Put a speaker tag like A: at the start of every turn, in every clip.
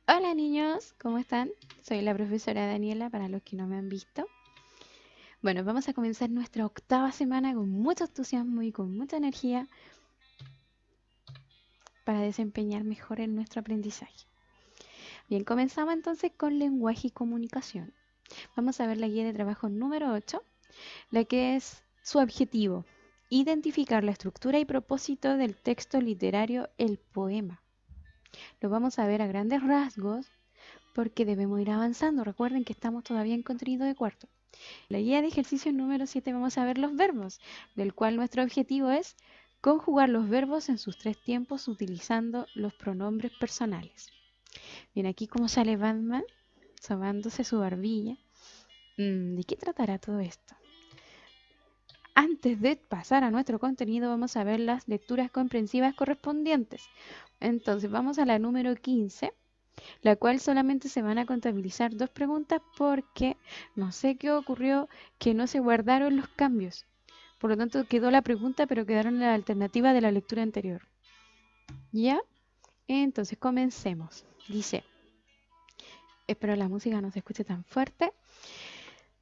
A: Hola niños, ¿cómo están? Soy la profesora Daniela para los que no me han visto. Bueno, vamos a comenzar nuestra octava semana con mucho entusiasmo y con mucha energía para desempeñar mejor en nuestro aprendizaje. Bien, comenzamos entonces con lenguaje y comunicación. Vamos a ver la guía de trabajo número 8, la que es su objetivo: identificar la estructura y propósito del texto literario, el poema. Lo vamos a ver a grandes rasgos porque debemos ir avanzando. Recuerden que estamos todavía en contenido de cuarto. La guía de ejercicio número 7 vamos a ver los verbos, del cual nuestro objetivo es conjugar los verbos en sus tres tiempos utilizando los pronombres personales. Bien, aquí como sale Batman, sobándose su barbilla. ¿De qué tratará todo esto? Antes de pasar a nuestro contenido, vamos a ver las lecturas comprensivas correspondientes. Entonces, vamos a la número 15, la cual solamente se van a contabilizar dos preguntas porque no sé qué ocurrió, que no se guardaron los cambios. Por lo tanto, quedó la pregunta, pero quedaron la alternativa de la lectura anterior. ¿Ya? Entonces, comencemos. Dice, espero la música no se escuche tan fuerte.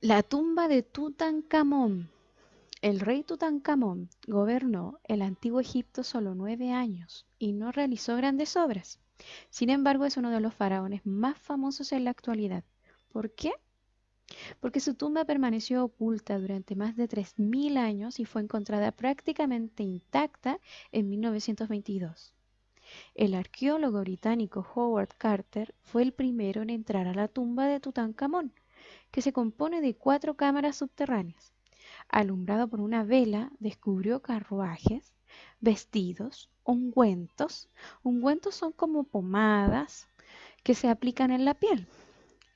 A: La tumba de Tutankamón. El rey Tutankamón gobernó el antiguo Egipto solo 9 años y no realizó grandes obras. Sin embargo, es uno de los faraones más famosos en la actualidad. ¿Por qué? Porque su tumba permaneció oculta durante más de 3000 años y fue encontrada prácticamente intacta en 1922. El arqueólogo británico Howard Carter fue el primero en entrar a la tumba de Tutankamón, que se compone de 4 cámaras subterráneas. Alumbrado por una vela, descubrió carruajes, vestidos, ungüentos. Ungüentos son como pomadas que se aplican en la piel,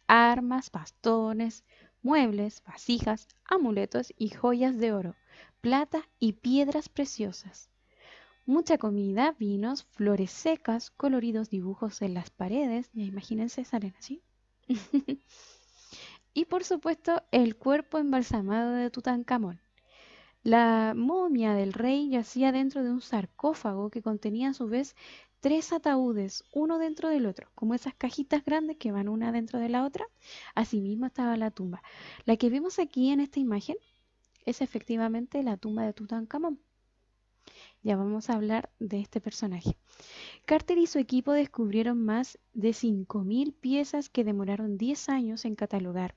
A: armas, bastones, muebles, vasijas, amuletos y joyas de oro, plata y piedras preciosas. Mucha comida, vinos, flores secas, coloridos dibujos en las paredes, ya imagínense, salen así. Y por supuesto, el cuerpo embalsamado de Tutankamón. La momia del rey yacía dentro de un sarcófago que contenía a su vez tres ataúdes, uno dentro del otro, como esas cajitas grandes que van una dentro de la otra. Asimismo estaba la tumba. La que vemos aquí en esta imagen es efectivamente la tumba de Tutankamón. Ya vamos a hablar de este personaje. Carter y su equipo descubrieron más de 5000 piezas que demoraron 10 años en catalogar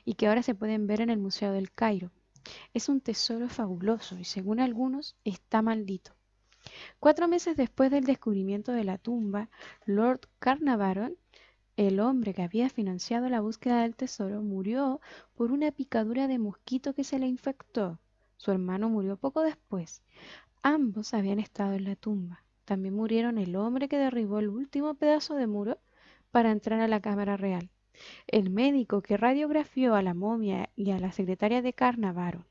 A: y que ahora se pueden ver en el Museo del Cairo. Es un tesoro fabuloso y según algunos está maldito. 4 meses después del descubrimiento de la tumba, Lord Carnarvon, el hombre que había financiado la búsqueda del tesoro, murió por una picadura de mosquito que se le infectó. Su hermano murió poco después. Ambos habían estado en la tumba. También murieron el hombre que derribó el último pedazo de muro para entrar a la cámara real, el médico que radiografió a la momia y a la secretaria de Carnarvon.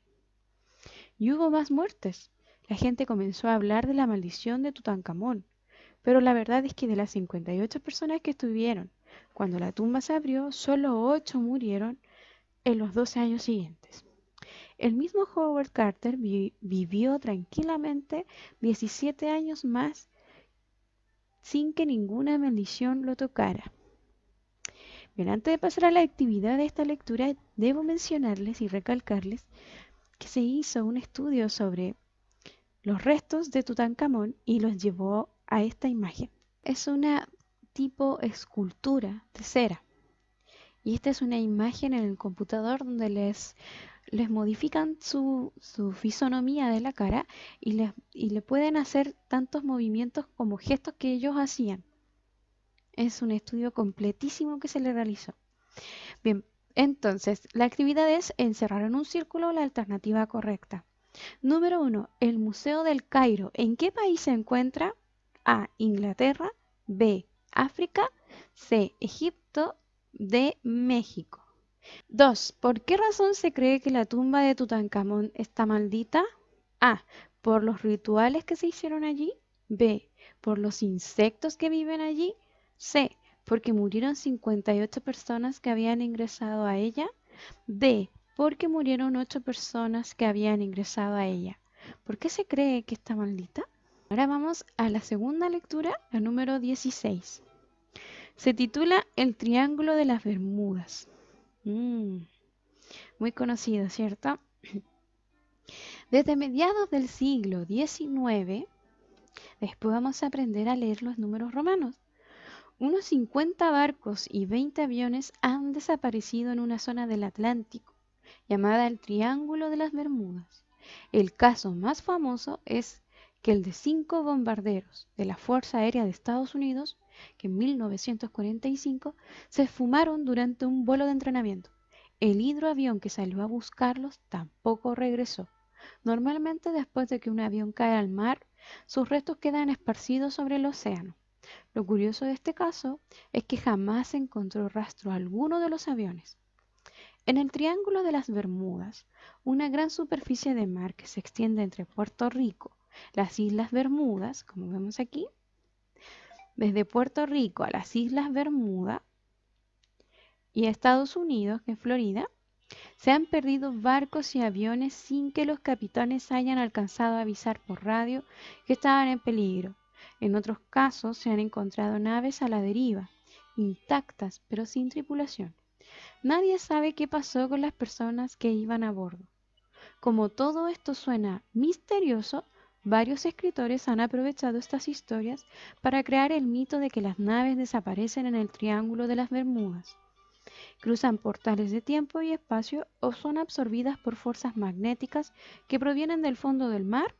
A: Y hubo más muertes. La gente comenzó a hablar de la maldición de Tutankamón, pero la verdad es que de las 58 personas que estuvieron cuando la tumba se abrió, solo 8 murieron en los 12 años siguientes. El mismo Howard Carter vivió tranquilamente 17 años más sin que ninguna maldición lo tocara. Bien, antes de pasar a la actividad de esta lectura, debo mencionarles y recalcarles que se hizo un estudio sobre los restos de Tutankamón y los llevó a esta imagen. Es una tipo escultura de cera. Y esta es una imagen en el computador donde les modifican su fisonomía de la cara y le pueden hacer tantos movimientos como gestos que ellos hacían. Es un estudio completísimo que se le realizó. Bien, entonces, la actividad es encerrar en un círculo la alternativa correcta. Número 1. El Museo del Cairo. ¿En qué país se encuentra? A. Inglaterra. B. África. C. Egipto. D. México. 2. ¿Por qué razón se cree que la tumba de Tutankamón está maldita? A. Por los rituales que se hicieron allí. B. Por los insectos que viven allí. C. Porque murieron 58 personas que habían ingresado a ella. D. Porque murieron 8 personas que habían ingresado a ella. ¿Por qué se cree que está maldita? Ahora vamos a la segunda lectura, la número 16. Se titula El Triángulo de las Bermudas. Muy conocido, ¿cierto? Desde mediados del siglo XIX, después vamos a aprender a leer los números romanos. Unos 50 barcos y 20 aviones han desaparecido en una zona del Atlántico, llamada el Triángulo de las Bermudas. El caso más famoso es que el de 5 bombarderos de la Fuerza Aérea de Estados Unidos, que en 1945 se esfumaron durante un vuelo de entrenamiento. El hidroavión que salió a buscarlos tampoco regresó. Normalmente después de que un avión cae al mar, sus restos quedan esparcidos sobre el océano. Lo curioso de este caso es que jamás se encontró rastro alguno de los aviones. En el Triángulo de las Bermudas, una gran superficie de mar que se extiende entre Puerto Rico, las Islas Bermudas, como vemos aquí, desde Puerto Rico a las Islas Bermudas y a Estados Unidos, que es Florida, se han perdido barcos y aviones sin que los capitanes hayan alcanzado a avisar por radio que estaban en peligro. En otros casos se han encontrado naves a la deriva, intactas pero sin tripulación. Nadie sabe qué pasó con las personas que iban a bordo. Como todo esto suena misterioso, varios escritores han aprovechado estas historias para crear el mito de que las naves desaparecen en el Triángulo de las Bermudas. Cruzan portales de tiempo y espacio o son absorbidas por fuerzas magnéticas que provienen del fondo del mar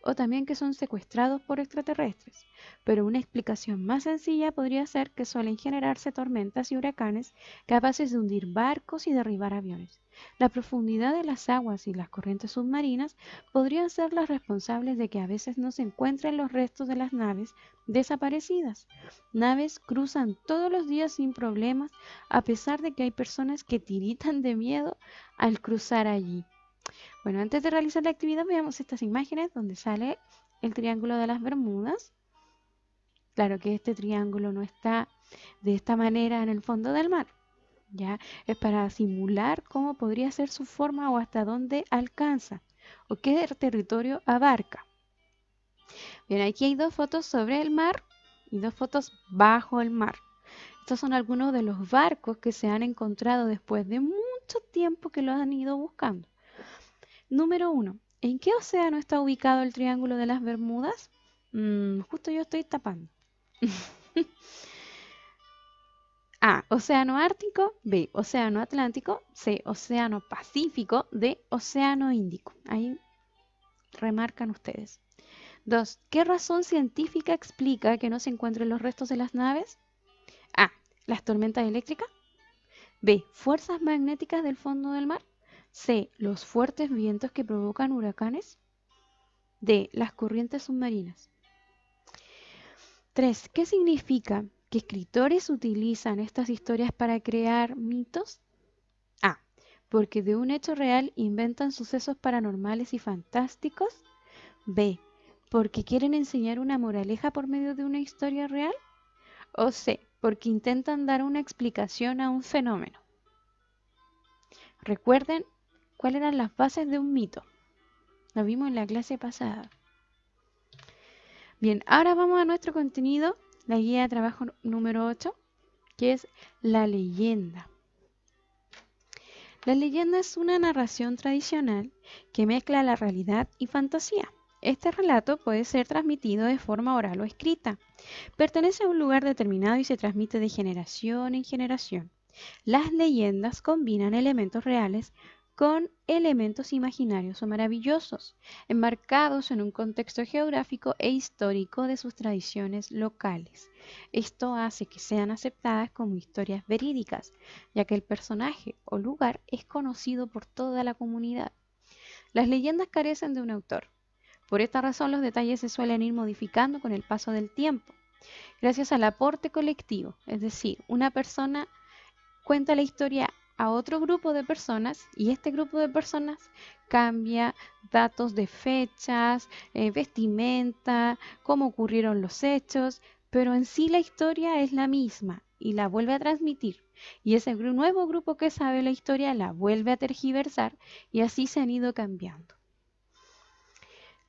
A: o también que son secuestrados por extraterrestres. Pero una explicación más sencilla podría ser que suelen generarse tormentas y huracanes capaces de hundir barcos y derribar aviones. La profundidad de las aguas y las corrientes submarinas podrían ser las responsables de que a veces no se encuentren los restos de las naves desaparecidas. Naves cruzan todos los días sin problemas, a pesar de que hay personas que tiritan de miedo al cruzar allí. Bueno, antes de realizar la actividad veamos estas imágenes donde sale el Triángulo de las Bermudas. Claro que este triángulo no está de esta manera en el fondo del mar. ¿Ya? Es para simular cómo podría ser su forma o hasta dónde alcanza o qué territorio abarca. Bien, aquí hay dos fotos sobre el mar y dos fotos bajo el mar. Estos son algunos de los barcos que se han encontrado después de mucho tiempo que los han ido buscando. Número 1. ¿En qué océano está ubicado el Triángulo de las Bermudas? Justo yo estoy tapando. A. Océano Ártico. B. Océano Atlántico. C. Océano Pacífico. D. Océano Índico. Ahí remarcan ustedes. 2. ¿Qué razón científica explica que no se encuentren los restos de las naves? A. Las tormentas eléctricas. B. Fuerzas magnéticas del fondo del mar. C. Los fuertes vientos que provocan huracanes. D. Las corrientes submarinas. 3. ¿Qué significa que escritores utilizan estas historias para crear mitos? A. Porque de un hecho real inventan sucesos paranormales y fantásticos. B. Porque quieren enseñar una moraleja por medio de una historia real. O C. Porque intentan dar una explicación a un fenómeno. Recuerden cuáles eran las bases de un mito. Lo vimos en la clase pasada. Bien, ahora vamos a nuestro contenido, la guía de trabajo número 8, que es la leyenda. La leyenda es una narración tradicional que mezcla la realidad y fantasía. Este relato puede ser transmitido de forma oral o escrita. Pertenece a un lugar determinado y se transmite de generación en generación. Las leyendas combinan elementos reales con elementos imaginarios o maravillosos, enmarcados en un contexto geográfico e histórico de sus tradiciones locales. Esto hace que sean aceptadas como historias verídicas, ya que el personaje o lugar es conocido por toda la comunidad. Las leyendas carecen de un autor. Por esta razón los detalles se suelen ir modificando con el paso del tiempo, gracias al aporte colectivo, es decir, una persona cuenta la historia a otro grupo de personas y este grupo de personas cambia datos de fechas, vestimenta, cómo ocurrieron los hechos, pero en sí la historia es la misma y la vuelve a transmitir. Y ese nuevo grupo que sabe la historia la vuelve a tergiversar y así se han ido cambiando.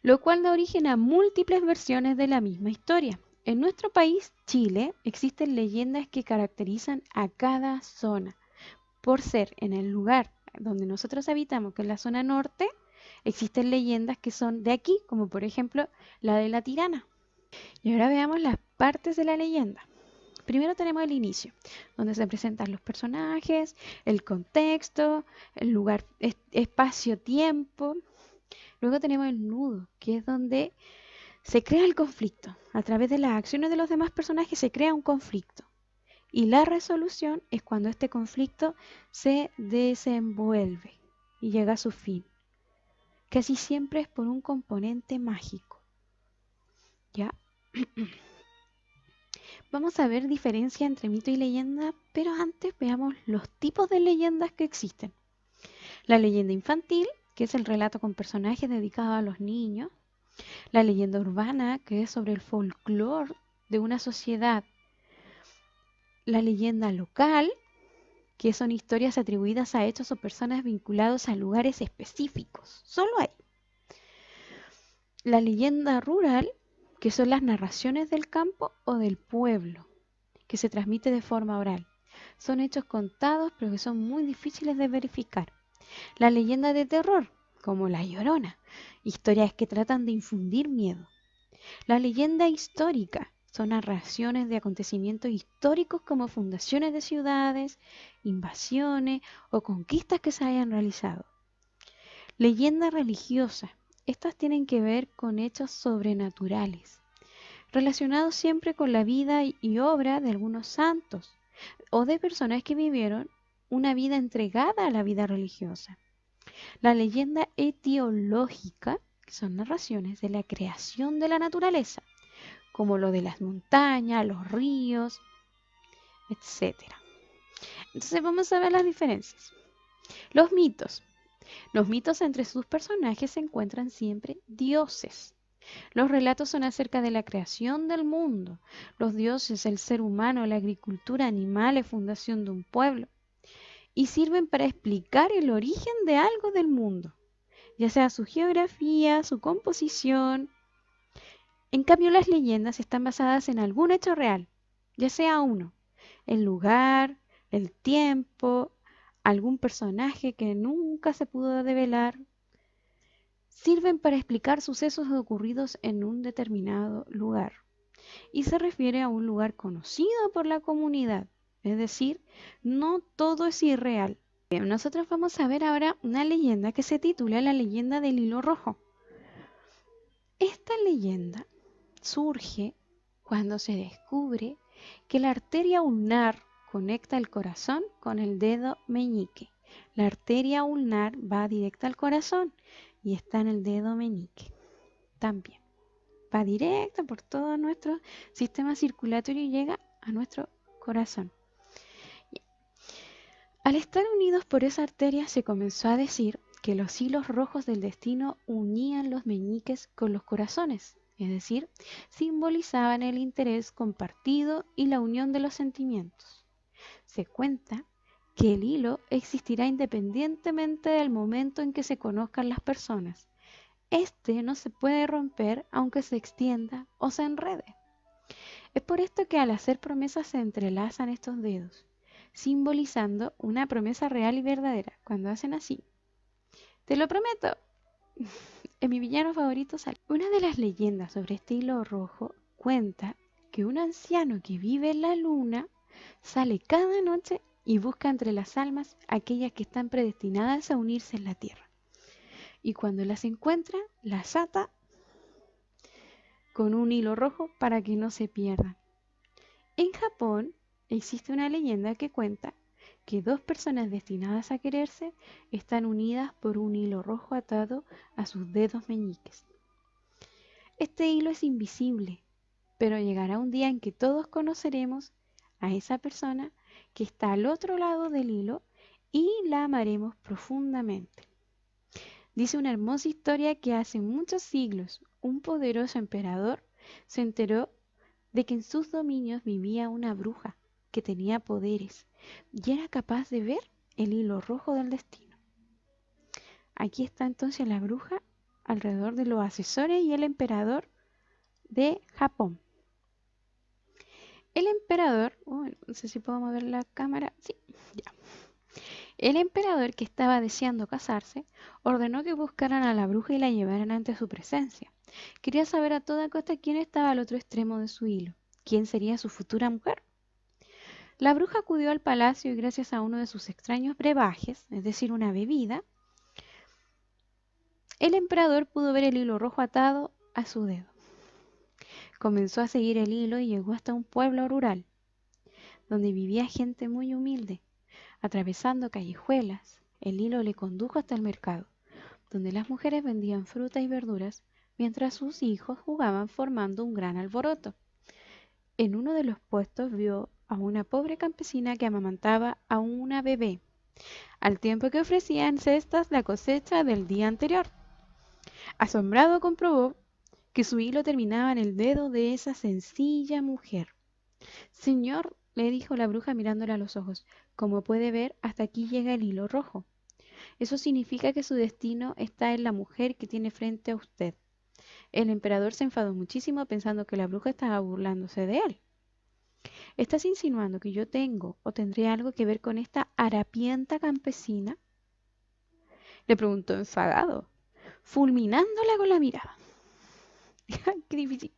A: Lo cual da origen a múltiples versiones de la misma historia. En nuestro país, Chile, existen leyendas que caracterizan a cada zona. Por ser en el lugar donde nosotros habitamos, que es la zona norte, existen leyendas que son de aquí, como por ejemplo la de la tirana. Y ahora veamos las partes de la leyenda. Primero tenemos el inicio, donde se presentan los personajes, el contexto, el lugar, espacio, tiempo. Luego tenemos el nudo, que es donde se crea el conflicto. A través de las acciones de los demás personajes se crea un conflicto. Y la resolución es cuando este conflicto se desenvuelve y llega a su fin. Casi siempre es por un componente mágico. ¿Ya? Vamos a ver diferencia entre mito y leyenda, pero antes veamos los tipos de leyendas que existen. La leyenda infantil, que es el relato con personajes dedicados a los niños. La leyenda urbana, que es sobre el folclore de una sociedad. La leyenda local, que son historias atribuidas a hechos o personas vinculados a lugares específicos. Solo hay. La leyenda rural, que son las narraciones del campo o del pueblo, que se transmite de forma oral. Son hechos contados, pero que son muy difíciles de verificar. La leyenda de terror, como La Llorona, historias que tratan de infundir miedo. La leyenda histórica son narraciones de acontecimientos históricos como fundaciones de ciudades, invasiones o conquistas que se hayan realizado. Leyenda religiosa. Estas tienen que ver con hechos sobrenaturales, relacionados siempre con la vida y obra de algunos santos o de personas que vivieron una vida entregada a la vida religiosa. La leyenda etiológica, que son narraciones de la creación de la naturaleza, como lo de las montañas, los ríos, etc. Entonces vamos a ver las diferencias. Los mitos. Los mitos entre sus personajes se encuentran siempre dioses. Los relatos son acerca de la creación del mundo, los dioses, el ser humano, la agricultura, animales, fundación de un pueblo, y sirven para explicar el origen de algo del mundo, ya sea su geografía, su composición. En cambio, las leyendas están basadas en algún hecho real, ya sea uno, el lugar, el tiempo, algún personaje que nunca se pudo develar. Sirven para explicar sucesos ocurridos en un determinado lugar y se refiere a un lugar conocido por la comunidad, es decir, no todo es irreal. Bien, nosotros vamos a ver ahora una leyenda que se titula La leyenda del hilo rojo. Esta leyenda surge cuando se descubre que la arteria ulnar conecta el corazón con el dedo meñique. La arteria ulnar va directa al corazón y está en el dedo meñique también. Va directa por todo nuestro sistema circulatorio y llega a nuestro corazón. Al estar unidos por esa arteria se comenzó a decir que los hilos rojos del destino unían los meñiques con los corazones, es decir, simbolizaban el interés compartido y la unión de los sentimientos. Se cuenta que el hilo existirá independientemente del momento en que se conozcan las personas. Este no se puede romper aunque se extienda o se enrede. Es por esto que al hacer promesas se entrelazan estos dedos, simbolizando una promesa real y verdadera. Cuando hacen así, te lo prometo, en mi villano favorito sale. Una de las leyendas sobre este hilo rojo cuenta que un anciano que vive en la luna sale cada noche y busca entre las almas aquellas que están predestinadas a unirse en la tierra. Y cuando las encuentra, las ata con un hilo rojo para que no se pierdan. En Japón existe una leyenda que cuenta que dos personas destinadas a quererse están unidas por un hilo rojo atado a sus dedos meñiques. Este hilo es invisible, pero llegará un día en que todos conoceremos a esa persona que está al otro lado del hilo y la amaremos profundamente. Dice una hermosa historia que hace muchos siglos un poderoso emperador se enteró de que en sus dominios vivía una bruja que tenía poderes y era capaz de ver el hilo rojo del destino. Aquí está entonces la bruja alrededor de los asesores y el emperador de Japón. El emperador, no sé si puedo mover la cámara, sí, ya. El emperador, que estaba deseando casarse, ordenó que buscaran a la bruja y la llevaran ante su presencia. Quería saber a toda costa quién estaba al otro extremo de su hilo, quién sería su futura mujer. La bruja acudió al palacio y gracias a uno de sus extraños brebajes, es decir, una bebida, el emperador pudo ver el hilo rojo atado a su dedo. Comenzó a seguir el hilo y llegó hasta un pueblo rural, donde vivía gente muy humilde. Atravesando callejuelas, el hilo le condujo hasta el mercado, donde las mujeres vendían fruta y verduras, mientras sus hijos jugaban formando un gran alboroto. En uno de los puestos vio a una pobre campesina que amamantaba a una bebé, al tiempo que ofrecía en cestas la cosecha del día anterior. Asombrado comprobó que su hilo terminaba en el dedo de esa sencilla mujer. Señor, le dijo la bruja mirándole a los ojos, como puede ver, hasta aquí llega el hilo rojo. Eso significa que su destino está en la mujer que tiene frente a usted. El emperador se enfadó muchísimo pensando que la bruja estaba burlándose de él. ¿Estás insinuando que yo tengo o tendré algo que ver con esta harapienta campesina? Le preguntó enfadado, fulminándola con la mirada. Qué difícil.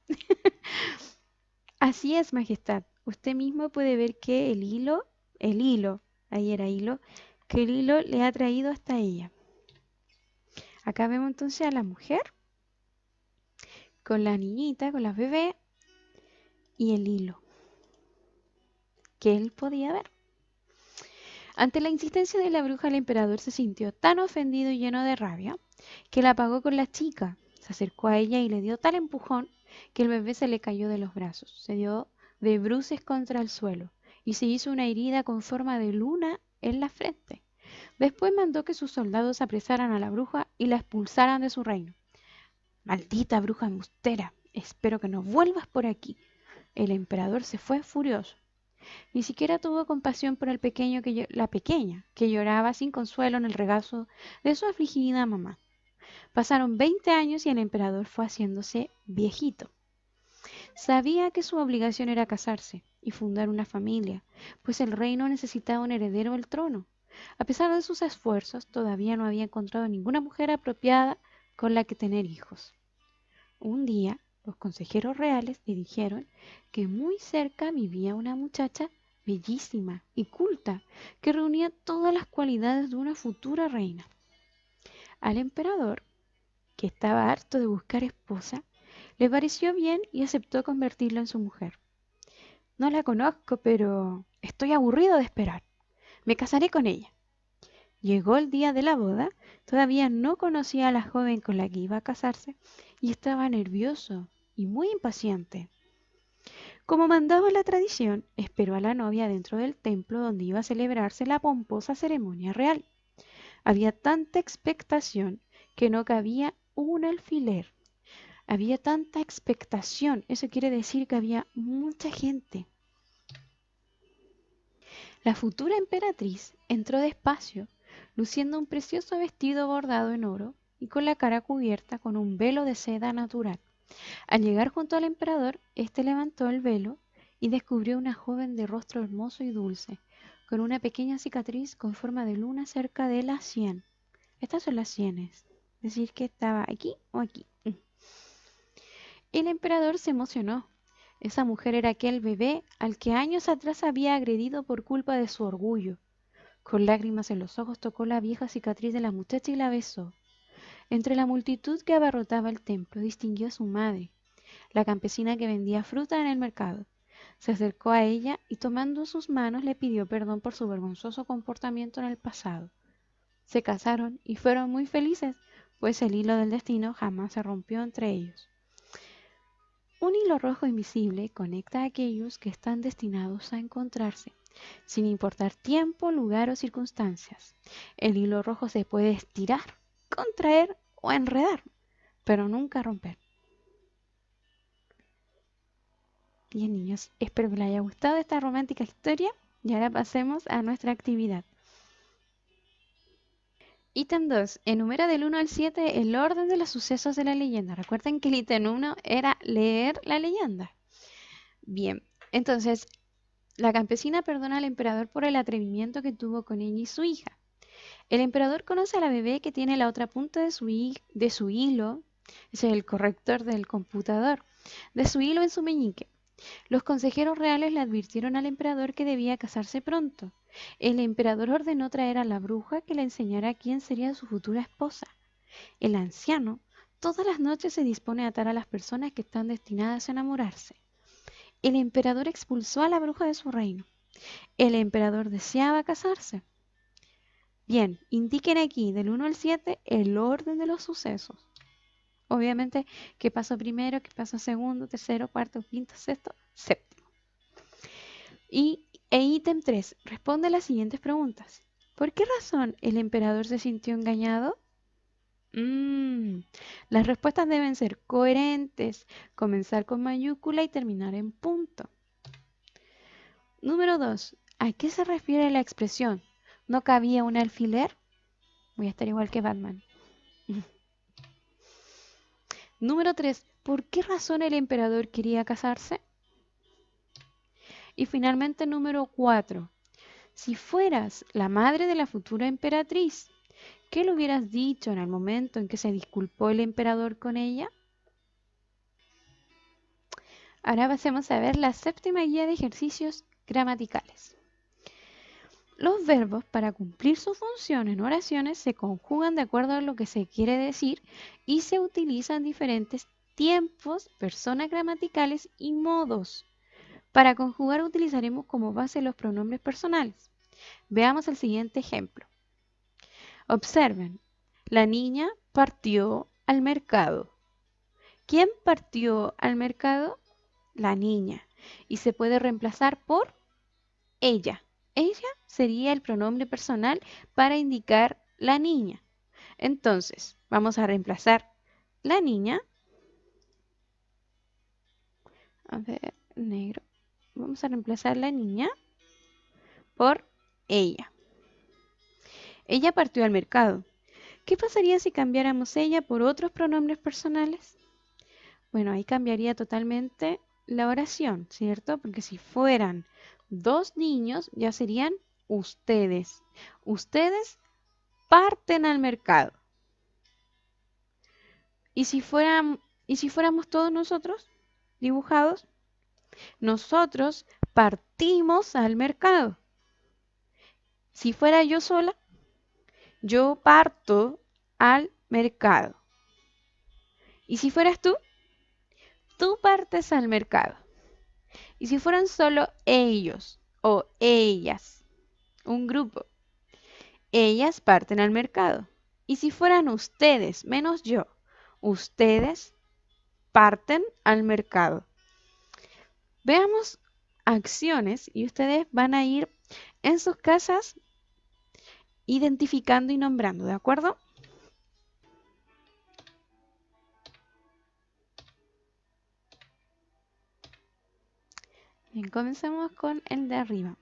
A: Así es, Majestad. Usted mismo puede ver que ahí era hilo, que el hilo le ha traído hasta ella. Acá vemos entonces a la mujer con la niñita, con la bebé y el hilo que él podía ver. Ante la insistencia de la bruja, el emperador se sintió tan ofendido y lleno de rabia que la apagó con la chica. Se acercó a ella y le dio tal empujón que el bebé se le cayó de los brazos. Se dio de bruces contra el suelo y se hizo una herida con forma de luna en la frente. Después mandó que sus soldados apresaran a la bruja y la expulsaran de su reino. Maldita bruja embustera, espero que no vuelvas por aquí. El emperador se fue furioso. Ni siquiera tuvo compasión por la pequeña, que lloraba sin consuelo en el regazo de su afligida mamá. Pasaron 20 años y el emperador fue haciéndose viejito. Sabía que su obligación era casarse y fundar una familia, pues el reino necesitaba un heredero al trono. A pesar de sus esfuerzos, todavía no había encontrado ninguna mujer apropiada con la que tener hijos. Un día, los consejeros reales le dijeron que muy cerca vivía una muchacha bellísima y culta que reunía todas las cualidades de una futura reina. Al emperador, que estaba harto de buscar esposa, le pareció bien y aceptó convertirla en su mujer. No la conozco, pero estoy aburrido de esperar. Me casaré con ella. Llegó el día de la boda, todavía no conocía a la joven con la que iba a casarse y estaba nervioso y muy impaciente. Como mandaba la tradición, esperó a la novia dentro del templo donde iba a celebrarse la pomposa ceremonia real. Había tanta expectación que no cabía un alfiler. Había tanta expectación, eso quiere decir que había mucha gente. La futura emperatriz entró despacio, luciendo un precioso vestido bordado en oro y con la cara cubierta con un velo de seda natural. Al llegar junto al emperador, éste levantó el velo y descubrió una joven de rostro hermoso y dulce, con una pequeña cicatriz con forma de luna cerca de la sien. Estas son las sienes, es decir, que estaba aquí o aquí. El emperador se emocionó. Esa mujer era aquel bebé al que años atrás había agredido por culpa de su orgullo. Con lágrimas en los ojos tocó la vieja cicatriz de la muchacha y la besó. Entre la multitud que abarrotaba el templo distinguió a su madre, la campesina que vendía fruta en el mercado. Se acercó a ella y tomando sus manos le pidió perdón por su vergonzoso comportamiento en el pasado. Se casaron y fueron muy felices, pues el hilo del destino jamás se rompió entre ellos. Un hilo rojo invisible conecta a aquellos que están destinados a encontrarse, sin importar tiempo, lugar o circunstancias. El hilo rojo se puede estirar, contraer o enredar, pero nunca romper. Bien, niños, espero que les haya gustado esta romántica historia y ahora pasemos a nuestra actividad. Ítem 2. Enumera del 1 al 7 el orden de los sucesos de la leyenda. Recuerden que el ítem 1 era leer la leyenda. Bien, Entonces, la campesina perdona al emperador por el atrevimiento que tuvo con ella y su hija. El emperador conoce a la bebé que tiene la otra punta de su hilo, ese es el corrector del computador, de su hilo en su meñique. Los consejeros reales le advirtieron al emperador que debía casarse pronto. El emperador ordenó traer a la bruja que le enseñara quién sería su futura esposa. El anciano todas las noches se dispone a atar a las personas que están destinadas a enamorarse. El emperador expulsó a la bruja de su reino. El emperador deseaba casarse. Bien, indiquen aquí del 1 al 7 el orden de los sucesos. Obviamente, qué pasó primero, qué pasó segundo, tercero, cuarto, quinto, sexto, séptimo. Ítem 3. Responde las siguientes preguntas. ¿Por qué razón el emperador se sintió engañado? Las respuestas deben ser coherentes, comenzar con mayúscula y terminar en punto. Número 2. ¿A qué se refiere la expresión no cabía un alfiler? Voy a estar igual que Batman. Número 3. ¿Por qué razón el emperador quería casarse? Y finalmente, número 4. Si fueras la madre de la futura emperatriz, ¿qué le hubieras dicho en el momento en que se disculpó el emperador con ella? Ahora pasemos a ver la séptima guía de ejercicios gramaticales. Los verbos para cumplir su función en oraciones se conjugan de acuerdo a lo que se quiere decir y se utilizan diferentes tiempos, personas gramaticales y modos. Para conjugar utilizaremos como base los pronombres personales. Veamos el siguiente ejemplo. Observen, la niña partió al mercado. ¿Quién partió al mercado? La niña. Y se puede reemplazar por ella. Ella sería el pronombre personal para indicar la niña. Entonces, vamos a reemplazar la niña. A ver, negro. Vamos a reemplazar la niña por ella. Ella partió al mercado. ¿Qué pasaría si cambiáramos ella por otros pronombres personales? Bueno, ahí cambiaría totalmente la oración, ¿cierto? Porque si fueran dos niños, ya serían ustedes. Ustedes parten al mercado. ¿Y si fuéramos todos nosotros dibujados? Nosotros partimos al mercado. Si fuera yo sola, yo parto al mercado. ¿Y si fueras tú? Tú partes al mercado. Y si fueran solo ellos o ellas, un grupo, ellas parten al mercado. Y si fueran ustedes menos yo, ustedes parten al mercado. Veamos acciones y ustedes van a ir en sus casas identificando y nombrando, ¿de acuerdo? Bien, comencemos con el de arriba.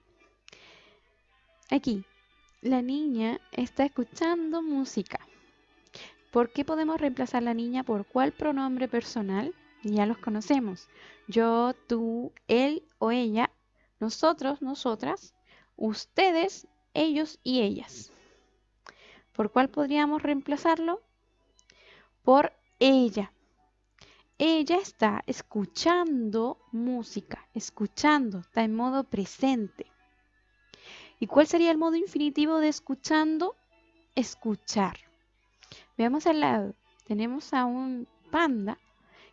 A: Aquí, la niña está escuchando música. ¿Por qué podemos reemplazar la niña por cuál pronombre personal? Ya los conocemos. Yo, tú, él o ella, nosotros, nosotras, ustedes, ellos y ellas. ¿Por cuál podríamos reemplazarlo? Por ella. Ella está escuchando música, escuchando, está en modo presente. ¿Y cuál sería el modo infinitivo de escuchando? Escuchar. Veamos al lado. Tenemos a un panda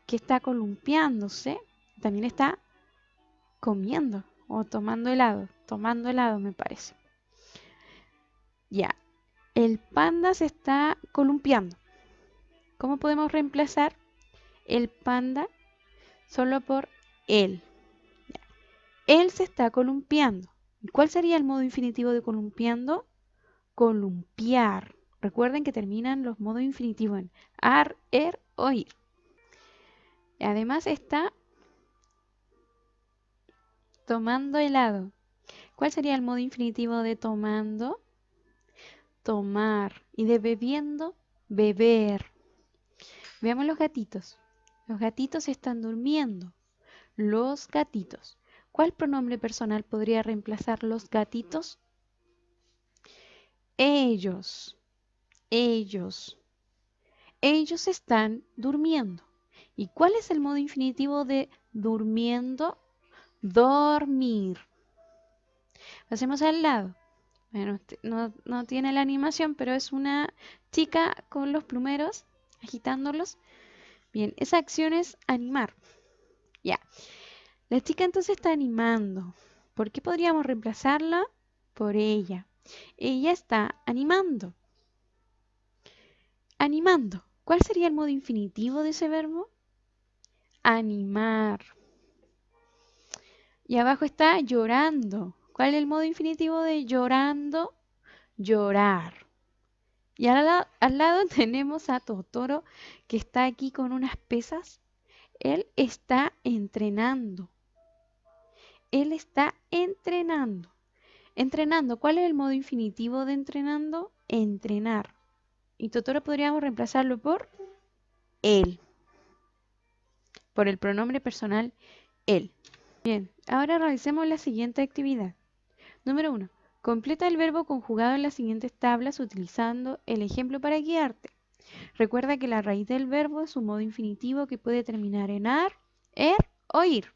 A: que está columpiándose, también está comiendo o tomando helado me parece. Ya, el panda se está columpiando. ¿Cómo podemos reemplazar el panda solo por él? Ya. Él se está columpiando. ¿Y cuál sería el modo infinitivo de columpiando? Columpiar. Recuerden que terminan los modos infinitivos en ar, er o ir. Además está tomando helado. ¿Cuál sería el modo infinitivo de tomando? Tomar. Y de bebiendo, beber. Veamos los gatitos. Los gatitos están durmiendo. Los gatitos. ¿Cuál pronombre personal podría reemplazar los gatitos? Ellos, ellos, ellos están durmiendo. ¿Y cuál es el modo infinitivo de durmiendo? Dormir. Pasemos al lado. Bueno, no tiene la animación, pero es una chica con los plumeros agitándolos. Bien, esa acción es animar. Ya. La chica entonces está animando. ¿Por qué podríamos reemplazarla? Por ella. Ella está animando. Animando. ¿Cuál sería el modo infinitivo de ese verbo? Animar. Y abajo está llorando. ¿Cuál es el modo infinitivo de llorando? Llorar. Y al lado tenemos a Totoro que está aquí con unas pesas. Él está entrenando. Él está entrenando. Entrenando. ¿Cuál es el modo infinitivo de entrenando? Entrenar. Y Totoro podríamos reemplazarlo por él. Por el pronombre personal él. Bien, ahora realicemos la siguiente actividad. Número 1. Completa el verbo conjugado en las siguientes tablas utilizando el ejemplo para guiarte. Recuerda que la raíz del verbo es un modo infinitivo que puede terminar en ar, er o ir.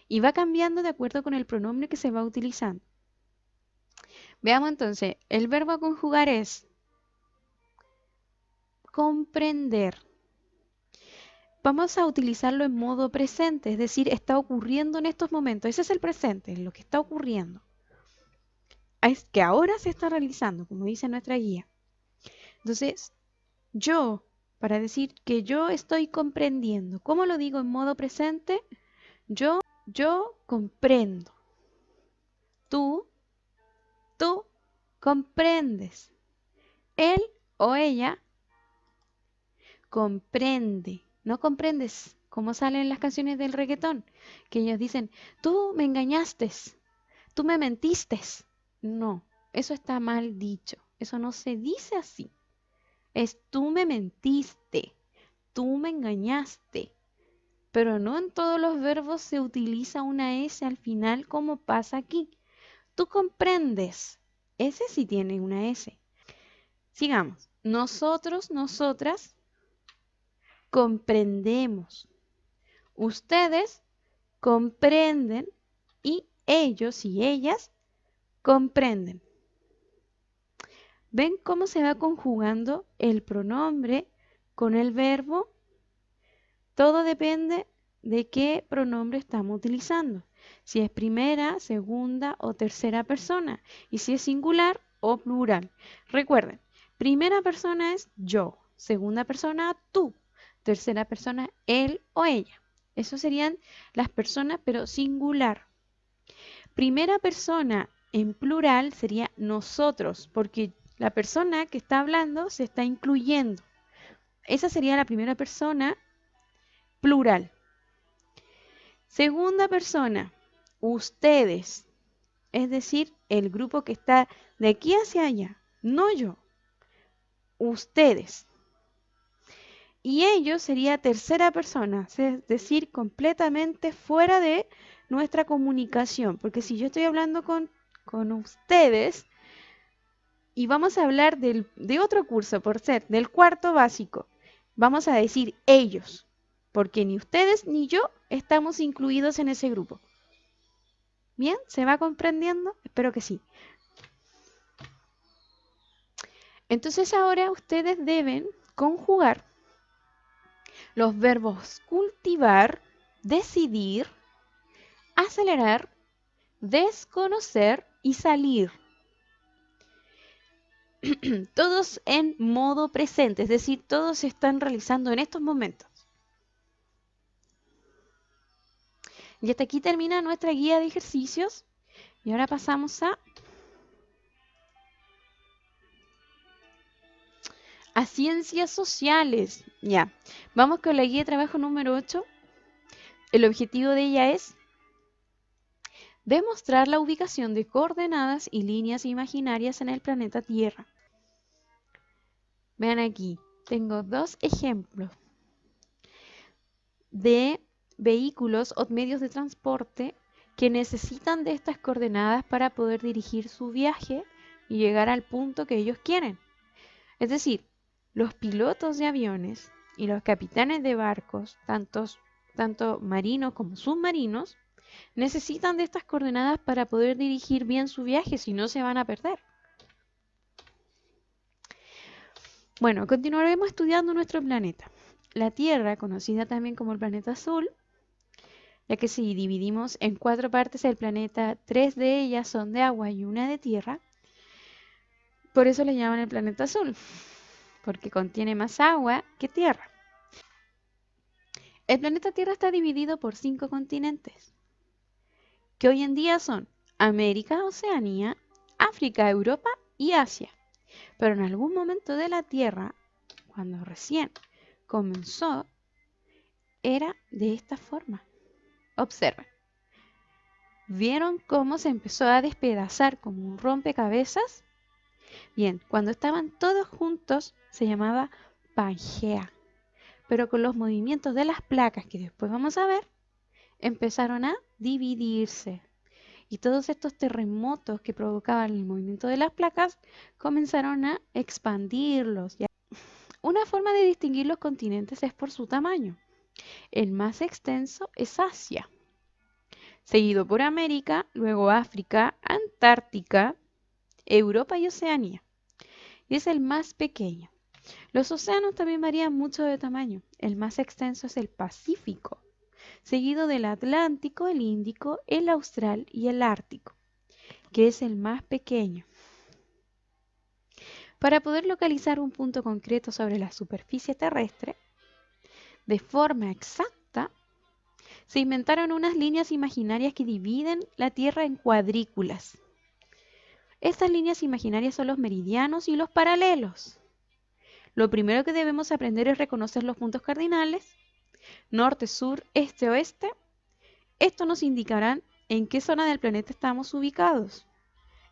A: Y va cambiando de acuerdo con el pronombre que se va utilizando. Veamos entonces, el verbo a conjugar es comprender. Vamos a utilizarlo en modo presente, es decir, está ocurriendo en estos momentos. Ese es el presente, lo que está ocurriendo. Es que ahora se está realizando, como dice nuestra guía. Entonces, yo, para decir que yo estoy comprendiendo, ¿cómo lo digo en modo presente? Yo comprendo. Tú comprendes. Él o ella comprende. No comprendes, como salen en las canciones del reggaetón, que ellos dicen, tú me engañaste, tú me mentiste. No, eso está mal dicho. Eso no se dice así. Es tú me mentiste, tú me engañaste. Pero no en todos los verbos se utiliza una S al final como pasa aquí. Tú comprendes. Ese sí tiene una S. Sigamos. Nosotros, nosotras comprendemos. Ustedes comprenden y ellos y ellas comprenden. ¿Ven cómo se va conjugando el pronombre con el verbo? Todo depende de qué pronombre estamos utilizando. Si es primera, segunda o tercera persona. Y si es singular o plural. Recuerden, primera persona es yo. Segunda persona, tú. Tercera persona, él o ella. Eso serían las personas, pero singular. Primera persona en plural sería nosotros, porque la persona que está hablando se está incluyendo. Esa sería la primera persona plural. Segunda persona, ustedes, es decir, el grupo que está de aquí hacia allá, no yo, ustedes. Y ellos sería tercera persona, es decir, completamente fuera de nuestra comunicación, porque si yo estoy hablando con ustedes y vamos a hablar de otro curso, por ser del cuarto básico, vamos a decir ellos, porque ni ustedes ni yo estamos incluidos en ese grupo. ¿Bien? ¿Se va comprendiendo? Espero que sí. Entonces ahora ustedes deben conjugar los verbos cultivar, decidir, acelerar, desconocer y salir. Todos en modo presente, es decir, todos se están realizando en estos momentos. Y hasta aquí termina nuestra guía de ejercicios. Y ahora pasamos a ciencias sociales. Ya, vamos con la guía de trabajo número 8. El objetivo de ella es demostrar la ubicación de coordenadas y líneas imaginarias en el planeta Tierra. Vean aquí, tengo dos ejemplos de vehículos o medios de transporte que necesitan de estas coordenadas para poder dirigir su viaje y llegar al punto que ellos quieren. Es decir, los pilotos de aviones y los capitanes de barcos, tanto marinos como submarinos, necesitan de estas coordenadas para poder dirigir bien su viaje, si no se van a perder. Bueno, continuaremos estudiando nuestro planeta. La Tierra, conocida también como el planeta azul, ya que si dividimos en 4 partes el planeta, 3 de ellas son de agua y una de tierra, por eso le llaman el planeta azul, porque contiene más agua que tierra. El planeta Tierra está dividido por 5 continentes, que hoy en día son América, Oceanía, África, Europa y Asia. Pero en algún momento de la Tierra, cuando recién comenzó, era de esta forma. Observen. ¿Vieron cómo se empezó a despedazar como un rompecabezas? Bien, cuando estaban todos juntos se llamaba Pangea. Pero con los movimientos de las placas que después vamos a ver, empezaron a dividirse. Y todos estos terremotos que provocaban el movimiento de las placas comenzaron a expandirlos. Una forma de distinguir los continentes es por su tamaño. El más extenso es Asia, seguido por América, luego África, Antártica, Europa y Oceanía. Y es el más pequeño. Los océanos también varían mucho de tamaño. El más extenso es el Pacífico, seguido del Atlántico, el Índico, el Austral y el Ártico, que es el más pequeño. Para poder localizar un punto concreto sobre la superficie terrestre, de forma exacta, se inventaron unas líneas imaginarias que dividen la Tierra en cuadrículas. Estas líneas imaginarias son los meridianos y los paralelos. Lo primero que debemos aprender es reconocer los puntos cardinales, norte, sur, este, oeste. Esto nos indicará en qué zona del planeta estamos ubicados.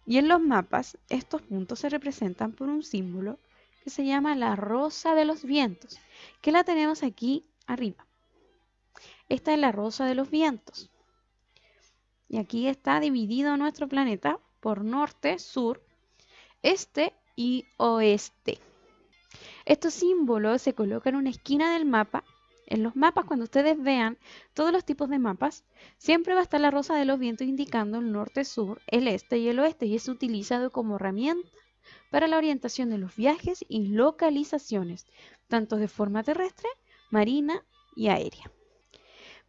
A: Y en los mapas, estos puntos se representan por un símbolo que se llama la rosa de los vientos, que la tenemos aquí arriba. Esta es la rosa de los vientos. Y aquí está dividido nuestro planeta por norte, sur, este y oeste. Estos símbolos se colocan en una esquina del mapa. En los mapas, cuando ustedes vean todos los tipos de mapas, siempre va a estar la rosa de los vientos indicando el norte, sur, el este y el oeste, y es utilizado como herramienta para la orientación de los viajes y localizaciones, tanto de forma terrestre, marina y aérea.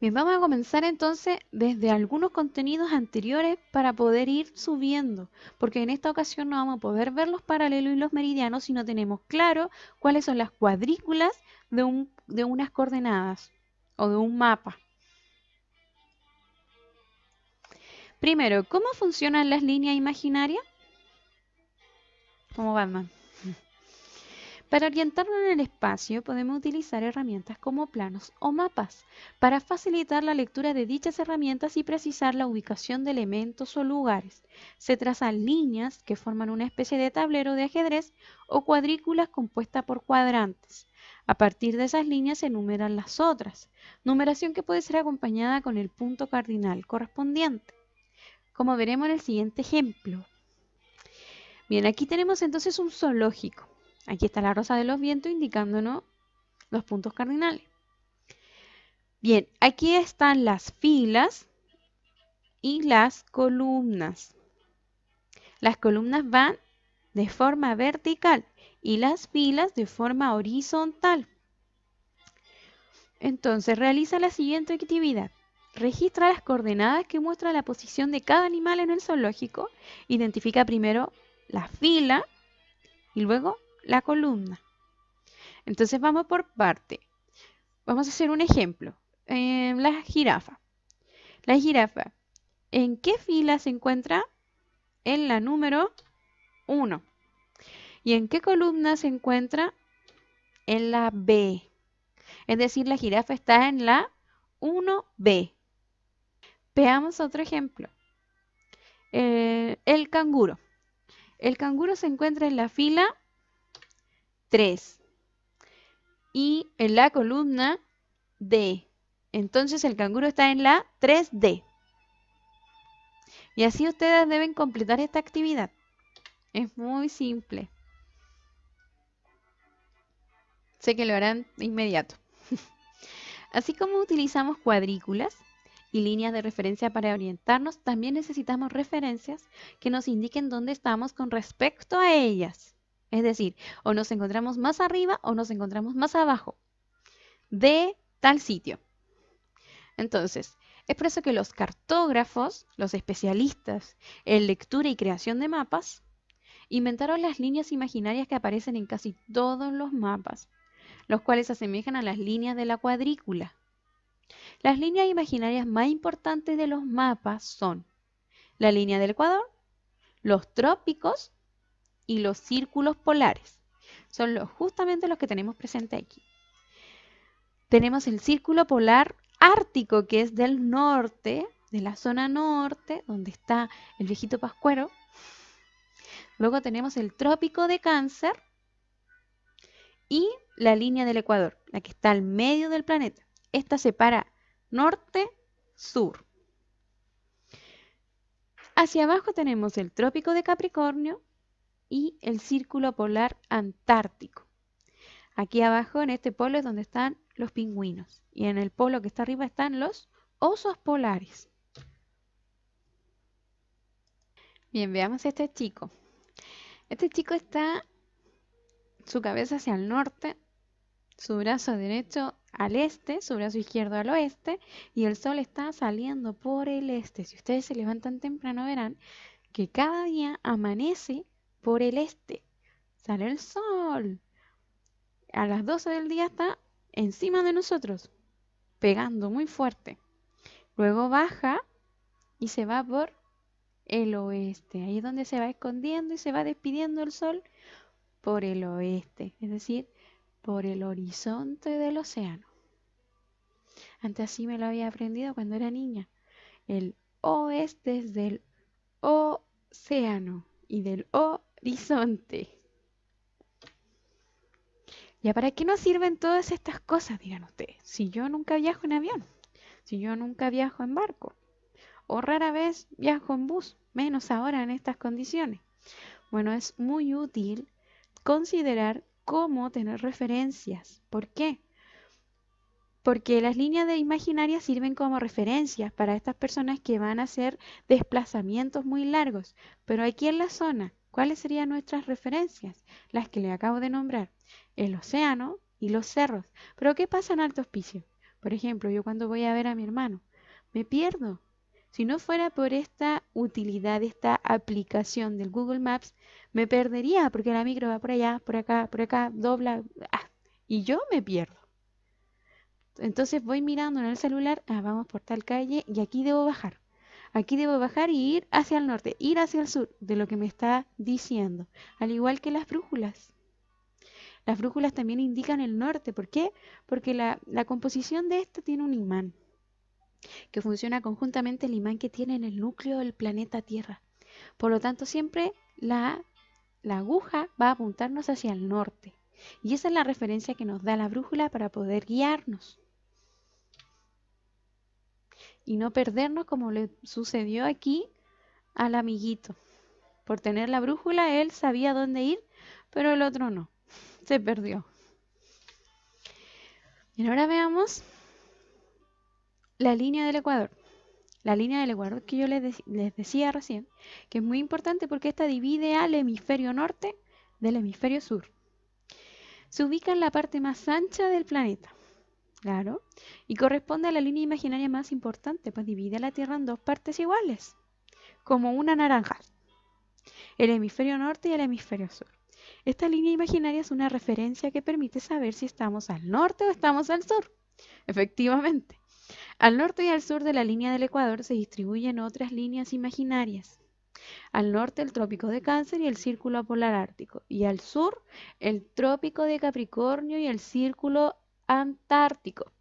A: Bien, vamos a comenzar entonces desde algunos contenidos anteriores para poder ir subiendo, porque en esta ocasión no vamos a poder ver los paralelos y los meridianos si no tenemos claro cuáles son las cuadrículas de unas coordenadas o de un mapa. Primero, ¿cómo funcionan las líneas imaginarias? Como Batman. Para orientarnos en el espacio podemos utilizar herramientas como planos o mapas para facilitar la lectura de dichas herramientas y precisar la ubicación de elementos o lugares. Se trazan líneas que forman una especie de tablero de ajedrez o cuadrículas compuestas por cuadrantes. A partir de esas líneas se enumeran las otras, numeración que puede ser acompañada con el punto cardinal correspondiente, como veremos en el siguiente ejemplo. Bien, aquí tenemos entonces un zoológico. Aquí está la rosa de los vientos indicándonos los puntos cardinales. Bien, aquí están las filas y las columnas. Las columnas van de forma vertical y las filas de forma horizontal. Entonces, realiza la siguiente actividad. Registra las coordenadas que muestran la posición de cada animal en el zoológico. Identifica primero la fila y luego la columna. Entonces vamos por parte. Vamos a hacer un ejemplo. La jirafa. La jirafa, ¿en qué fila se encuentra? En la número 1. ¿Y en qué columna se encuentra? En la B. Es decir, la jirafa está en la 1B. Veamos otro ejemplo. El canguro. El canguro se encuentra en la fila 3 y en la columna D. Entonces el canguro está en la 3D. Y así ustedes deben completar esta actividad. Es muy simple. Sé que lo harán de inmediato. Así como utilizamos cuadrículas y líneas de referencia para orientarnos, también necesitamos referencias que nos indiquen dónde estamos con respecto a ellas. Es decir, o nos encontramos más arriba o nos encontramos más abajo de tal sitio. Entonces, es por eso que los cartógrafos, los especialistas en lectura y creación de mapas, inventaron las líneas imaginarias que aparecen en casi todos los mapas, los cuales se asemejan a las líneas de la cuadrícula. Las líneas imaginarias más importantes de los mapas son la línea del Ecuador, los trópicos y los círculos polares. Son justamente los que tenemos presente aquí. Tenemos el círculo polar ártico, que es del norte, de la zona norte, donde está el viejito Pascuero. Luego tenemos el trópico de Cáncer y la línea del Ecuador, la que está al medio del planeta. Esta separa norte-sur. Hacia abajo tenemos el trópico de Capricornio y el círculo polar antártico. Aquí abajo en este polo es donde están los pingüinos y en el polo que está arriba están los osos polares. Bien, veamos este chico. Este chico está su cabeza hacia el norte, su brazo derecho al este, su brazo izquierdo al oeste y el sol está saliendo por el este. Si ustedes se levantan temprano verán que cada día amanece por el este. Sale el sol. A las 12 del día está encima de nosotros, pegando muy fuerte. Luego baja y se va por el oeste. Ahí es donde se va escondiendo y se va despidiendo el sol por el oeste, es decir, por el horizonte del océano. Antes así me lo había aprendido cuando era niña. El oeste es del océano y del horizonte. ¿Ya para qué nos sirven todas estas cosas, dirán ustedes? Si yo nunca viajo en avión, si yo nunca viajo en barco, o rara vez viajo en bus, menos ahora en estas condiciones. Bueno, es muy útil considerar cómo tener referencias. ¿Por qué? Porque las líneas de imaginarias sirven como referencias para estas personas que van a hacer desplazamientos muy largos. Pero aquí en la zona, ¿cuáles serían nuestras referencias? Las que le acabo de nombrar, el océano y los cerros. Pero ¿qué pasa en Alto Hospicio? Por ejemplo, yo cuando voy a ver a mi hermano, me pierdo. Si no fuera por esta utilidad, esta aplicación del Google Maps, me perdería porque la micro va por acá, dobla, y yo me pierdo. Entonces voy mirando en el celular, vamos por tal calle y aquí debo bajar. Aquí debo bajar y ir hacia el norte, ir hacia el sur, de lo que me está diciendo. Al igual que las brújulas. Las brújulas también indican el norte. ¿Por qué? Porque la composición de esta tiene un imán, que funciona conjuntamente el imán que tiene en el núcleo del planeta Tierra. Por lo tanto, siempre la aguja va a apuntarnos hacia el norte. Y esa es la referencia que nos da la brújula para poder guiarnos. Y no perdernos como le sucedió aquí al amiguito. Por tener la brújula, él sabía dónde ir, pero el otro no. Se perdió. Y ahora veamos la línea del Ecuador. La línea del Ecuador que yo les decía recién, que es muy importante porque esta divide al hemisferio norte del hemisferio sur. Se ubica en la parte más ancha del planeta. Claro. Y corresponde a la línea imaginaria más importante, pues divide a la Tierra en dos partes iguales, como una naranja. El hemisferio norte y el hemisferio sur. Esta línea imaginaria es una referencia que permite saber si estamos al norte o estamos al sur. Efectivamente. Al norte y al sur de la línea del Ecuador se distribuyen otras líneas imaginarias. Al norte el trópico de Cáncer y el círculo polar ártico. Y al sur el trópico de Capricornio y el círculo antártico.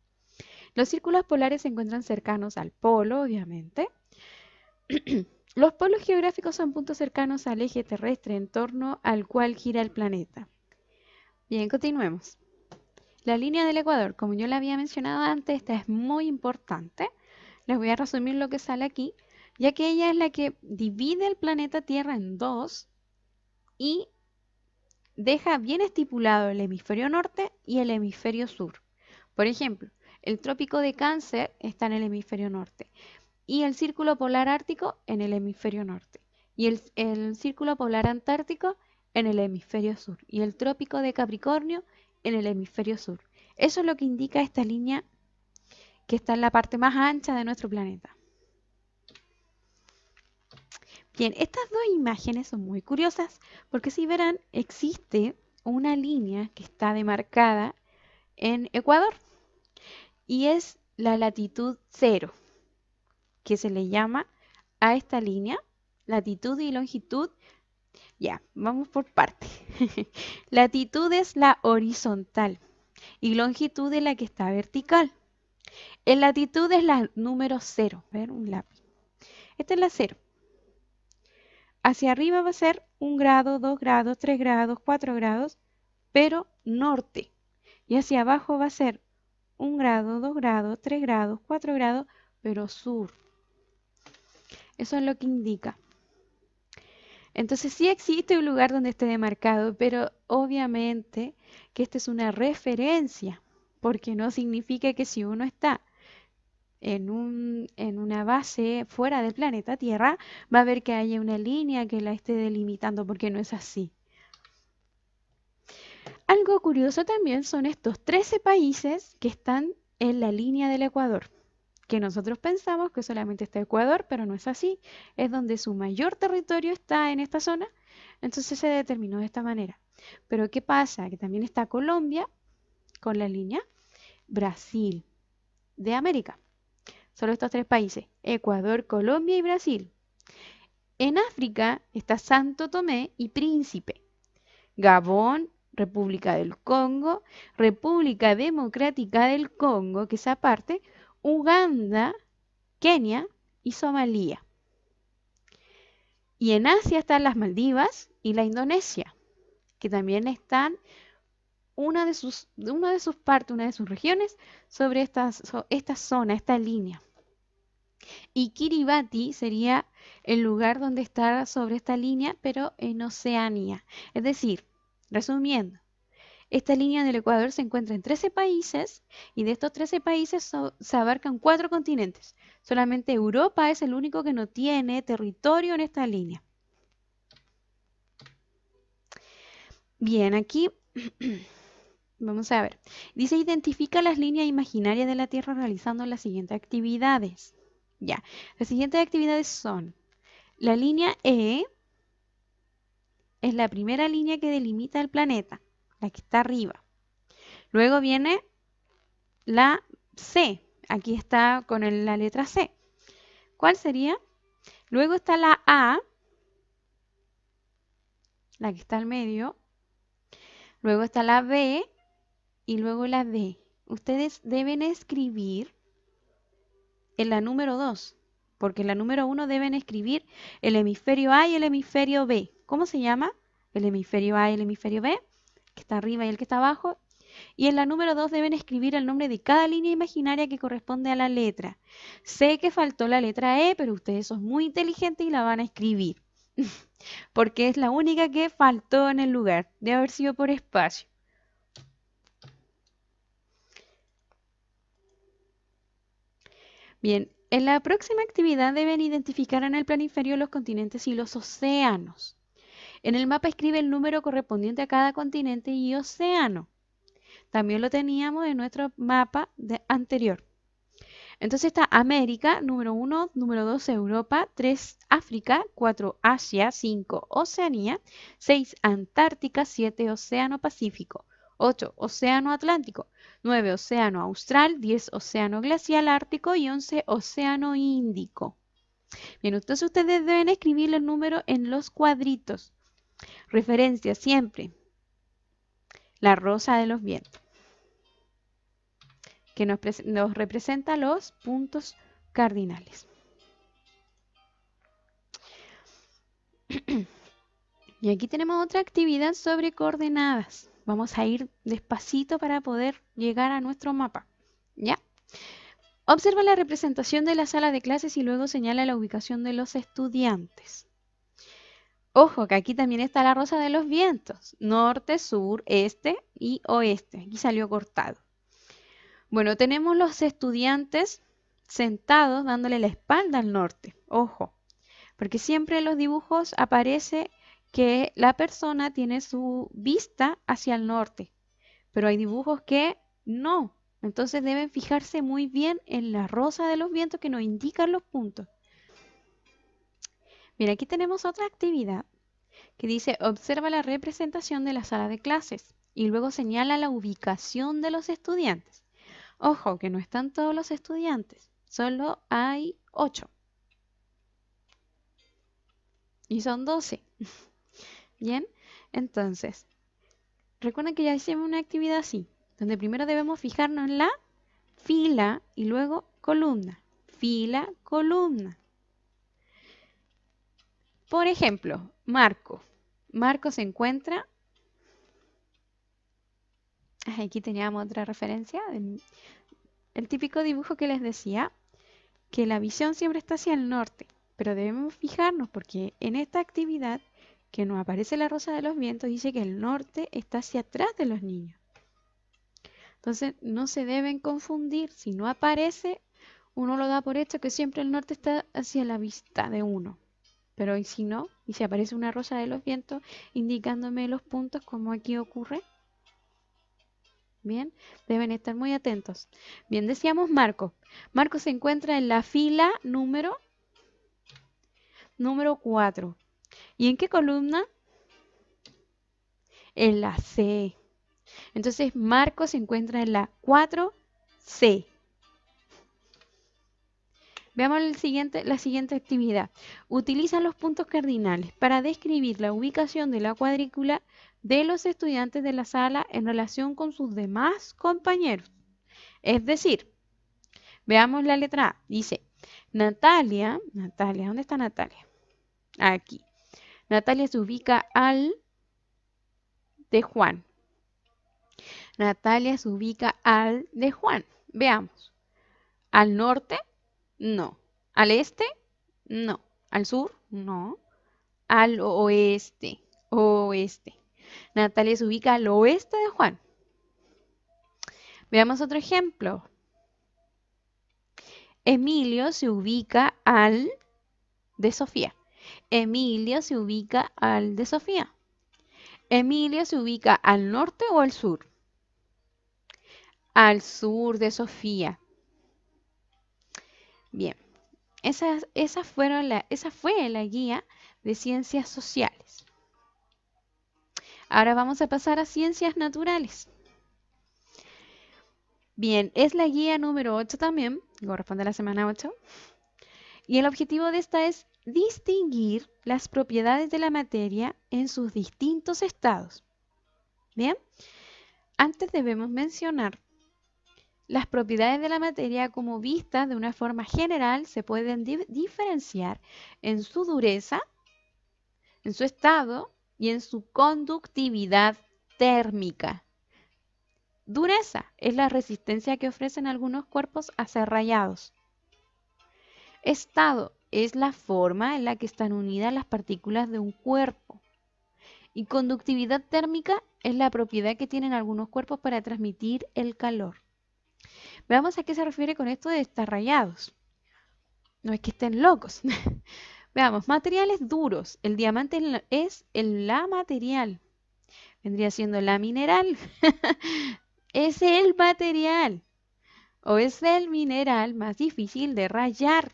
A: Los círculos polares se encuentran cercanos al polo, obviamente. Los polos geográficos son puntos cercanos al eje terrestre en torno al cual gira el planeta. Bien, continuemos. La línea del Ecuador, como yo la había mencionado antes, esta es muy importante. Les voy a resumir lo que sale aquí. ya que ella es la que divide el planeta Tierra en dos y deja bien estipulado el hemisferio norte y el hemisferio sur. Por ejemplo, el trópico de Cáncer está en el hemisferio norte y el círculo polar ártico en el hemisferio norte y el círculo polar antártico en el hemisferio sur y el trópico de Capricornio en el hemisferio sur. Eso es lo que indica esta línea que está en la parte más ancha de nuestro planeta. Bien, estas dos imágenes son muy curiosas porque si verán existe una línea que está demarcada en Ecuador y es la latitud cero, que se le llama a esta línea latitud y longitud. Ya, vamos por parte. Latitud es la horizontal y longitud es la que está vertical. En latitud es la número 0. A ver, un lápiz. Esta es la 0. Hacia arriba va a ser 1 grado, 2 grados, 3 grados, 4 grados, pero norte. Y hacia abajo va a ser 1 grado, 2 grados, 3 grados, 4 grados, pero sur. Eso es lo que indica. Entonces sí existe un lugar donde esté demarcado, pero obviamente que esta es una referencia, porque no significa que si uno está en una base fuera del planeta Tierra, va a ver que haya una línea que la esté delimitando, porque no es así. Algo curioso también son estos 13 países que están en la línea del Ecuador, que nosotros pensamos que solamente está Ecuador, pero no es así. Es donde su mayor territorio está en esta zona, entonces se determinó de esta manera. Pero ¿qué pasa? Que también está Colombia con la línea, Brasil de América. Solo estos 3 países, Ecuador, Colombia y Brasil. En África está Santo Tomé y Príncipe, Gabón, República del Congo, República Democrática del Congo, que es aparte, Uganda, Kenia y Somalia. Y en Asia están las Maldivas y la Indonesia, que también están una de sus partes, una de sus regiones sobre esta zona, esta línea. Y Kiribati sería el lugar donde está sobre esta línea, pero en Oceanía. Es decir, resumiendo, esta línea del Ecuador se encuentra en 13 países y de estos 13 países se abarcan 4 continentes. Solamente Europa es el único que no tiene territorio en esta línea. Bien, aquí vamos a ver. Dice, identifica las líneas imaginarias de la Tierra realizando las siguientes actividades. Ya, las siguientes actividades son, la línea E es la primera línea que delimita el planeta, la que está arriba. Luego viene la C, aquí está con la letra C. ¿Cuál sería? Luego está la A, la que está al medio. Luego está la B y luego la D. Ustedes deben escribir en la número 2, porque en la número 1 deben escribir el hemisferio A y el hemisferio B. ¿Cómo se llama? El hemisferio A y el hemisferio B, que está arriba y el que está abajo. Y en la número 2 deben escribir el nombre de cada línea imaginaria que corresponde a la letra. Sé que faltó la letra E, pero ustedes son muy inteligentes y la van a escribir. Porque es la única que faltó en el lugar. Debe haber sido por espacio. Bien, en la próxima actividad deben identificar en el plano inferior los continentes y los océanos. En el mapa escribe el número correspondiente a cada continente y océano. También lo teníamos en nuestro mapa anterior. Entonces está América, número 1, número 2 Europa, 3 África, 4 Asia, 5 Oceanía, 6 Antártica, 7 Océano Pacífico, 8 Océano Atlántico, 9 Océano Austral, 10 Océano Glacial Ártico y 11 Océano Índico. Bien, entonces ustedes deben escribir el número en los cuadritos. Referencia siempre. La rosa de los vientos, que nos representa los puntos cardinales. Y aquí tenemos otra actividad sobre coordenadas. Vamos a ir despacito para poder llegar a nuestro mapa. ¿Ya? Observa la representación de la sala de clases y luego señala la ubicación de los estudiantes. Ojo, que aquí también está la rosa de los vientos. Norte, sur, este y oeste. Aquí salió cortado. Bueno, tenemos los estudiantes sentados dándole la espalda al norte. Ojo, porque siempre en los dibujos aparece que la persona tiene su vista hacia el norte, pero hay dibujos que no. Entonces deben fijarse muy bien en la rosa de los vientos que nos indican los puntos. Mira, aquí tenemos otra actividad que dice observa la representación de la sala de clases y luego señala la ubicación de los estudiantes. Ojo, que no están todos los estudiantes, solo hay 8 y son 12. Bien, entonces, recuerden que ya hicimos una actividad así, donde primero debemos fijarnos en la fila y luego columna. Fila, columna. Por ejemplo, Marco. Marco se encuentra... Aquí teníamos otra referencia. El típico dibujo que les decía, que la visión siempre está hacia el norte. Pero debemos fijarnos porque en esta actividad que nos aparece la rosa de los vientos dice que el norte está hacia atrás de los niños. Entonces no se deben confundir. Si no aparece, uno lo da por hecho que siempre el norte está hacia la vista de uno. Pero ¿y si no? ¿Y si aparece una rosa de los vientos indicándome los puntos como aquí ocurre? Bien, deben estar muy atentos. Bien, decíamos Marco. Marco se encuentra en la fila número 4. ¿Y en qué columna? En la C. Entonces Marco se encuentra en la 4C. Veamos la siguiente actividad. Utiliza los puntos cardinales para describir la ubicación de la cuadrícula de los estudiantes de la sala en relación con sus demás compañeros. Es decir, veamos la letra A. Dice, Natalia, ¿dónde está Natalia? Aquí. Natalia se ubica al de Juan. Natalia se ubica al de Juan. Veamos. ¿Al norte? No. ¿Al este? No. ¿Al sur? No. Al oeste. Oeste. Natalia se ubica al oeste de Juan. Veamos otro ejemplo. Emilio se ubica al de Sofía. Emilio se ubica al de Sofía. Emilio se ubica al norte o al sur. Al sur de Sofía. Bien. Esa fue la guía de ciencias sociales. Ahora vamos a pasar a ciencias naturales. Bien, es la guía número 8 también, corresponde a la semana 8. Y el objetivo de esta es distinguir las propiedades de la materia en sus distintos estados. Bien, antes debemos mencionar las propiedades de la materia como vistas de una forma general se pueden diferenciar en su dureza, en su estado y en su conductividad térmica. Dureza es la resistencia que ofrecen algunos cuerpos a ser rayados. Estado es la forma en la que están unidas las partículas de un cuerpo. Y conductividad térmica es la propiedad que tienen algunos cuerpos para transmitir el calor. Veamos a qué se refiere con esto de estar rayados. No es que estén locos. Veamos, materiales duros. El diamante es la material. Vendría siendo la mineral. Es el material. O es el mineral más difícil de rayar.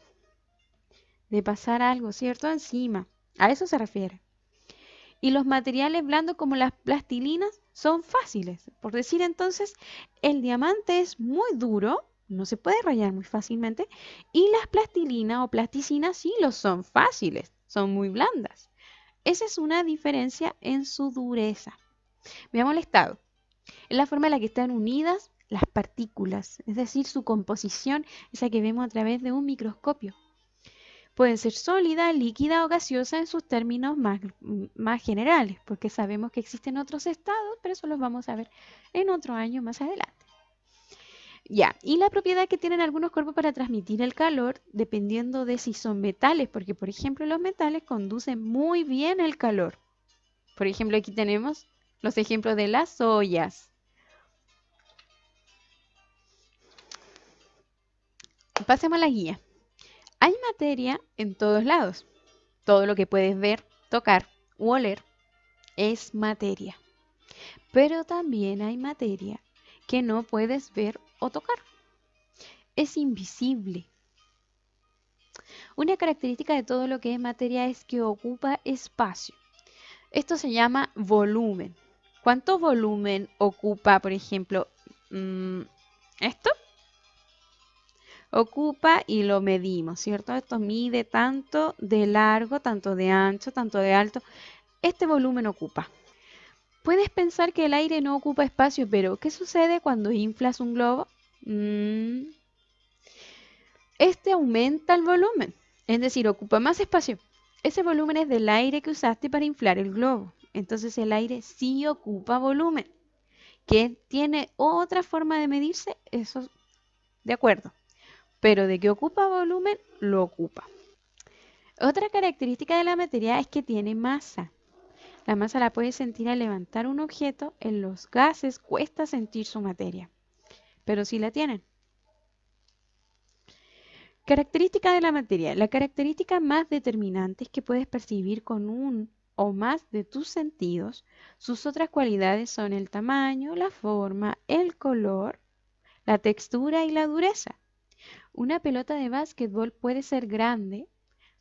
A: De pasar algo, ¿cierto? Encima. A eso se refiere. Y los materiales blandos como las plastilinas son fáciles. Por decir entonces, el diamante es muy duro, no se puede rayar muy fácilmente, y las plastilinas o plasticinas sí lo son fáciles, son muy blandas. Esa es una diferencia en su dureza. Veamos el estado. Es la forma en la que están unidas las partículas, es decir, su composición, esa que vemos a través de un microscopio. Pueden ser sólida, líquida o gaseosa en sus términos más generales, porque sabemos que existen otros estados, pero eso los vamos a ver en otro año más adelante. Ya, y la propiedad que tienen algunos cuerpos para transmitir el calor, dependiendo de si son metales, porque por ejemplo los metales conducen muy bien el calor. Por ejemplo, aquí tenemos los ejemplos de las ollas. Pasemos a la guía. Hay materia en todos lados. Todo lo que puedes ver, tocar u oler es materia. Pero también hay materia que no puedes ver o tocar. Es invisible. Una característica de todo lo que es materia es que ocupa espacio. Esto se llama volumen. ¿Cuánto volumen ocupa, por ejemplo, esto? Ocupa y lo medimos, ¿cierto? Esto mide tanto de largo, tanto de ancho, tanto de alto. Este volumen ocupa. Puedes pensar que el aire no ocupa espacio, pero ¿qué sucede cuando inflas un globo? Este aumenta el volumen, es decir, ocupa más espacio. Ese volumen es del aire que usaste para inflar el globo. Entonces el aire sí ocupa volumen. ¿Que tiene otra forma de medirse? Eso, de acuerdo. Pero de que ocupa volumen, lo ocupa. Otra característica de la materia es que tiene masa. La masa la puedes sentir al levantar un objeto. En los gases cuesta sentir su materia, pero sí la tienen. Característica de la materia. La característica más determinante es que puedes percibir con un o más de tus sentidos. Sus otras cualidades son el tamaño, la forma, el color, la textura y la dureza. Una pelota de básquetbol puede ser grande,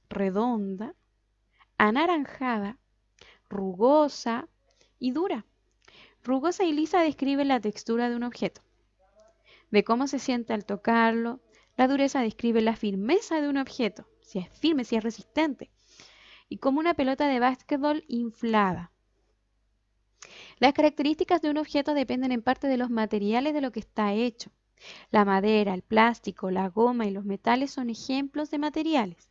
A: redonda, anaranjada, rugosa y dura. Rugosa y lisa describe la textura de un objeto, de cómo se siente al tocarlo. La dureza describe la firmeza de un objeto, si es firme, si es resistente, y como una pelota de básquetbol inflada. Las características de un objeto dependen en parte de los materiales de lo que está hecho. La madera, el plástico, la goma y los metales son ejemplos de materiales.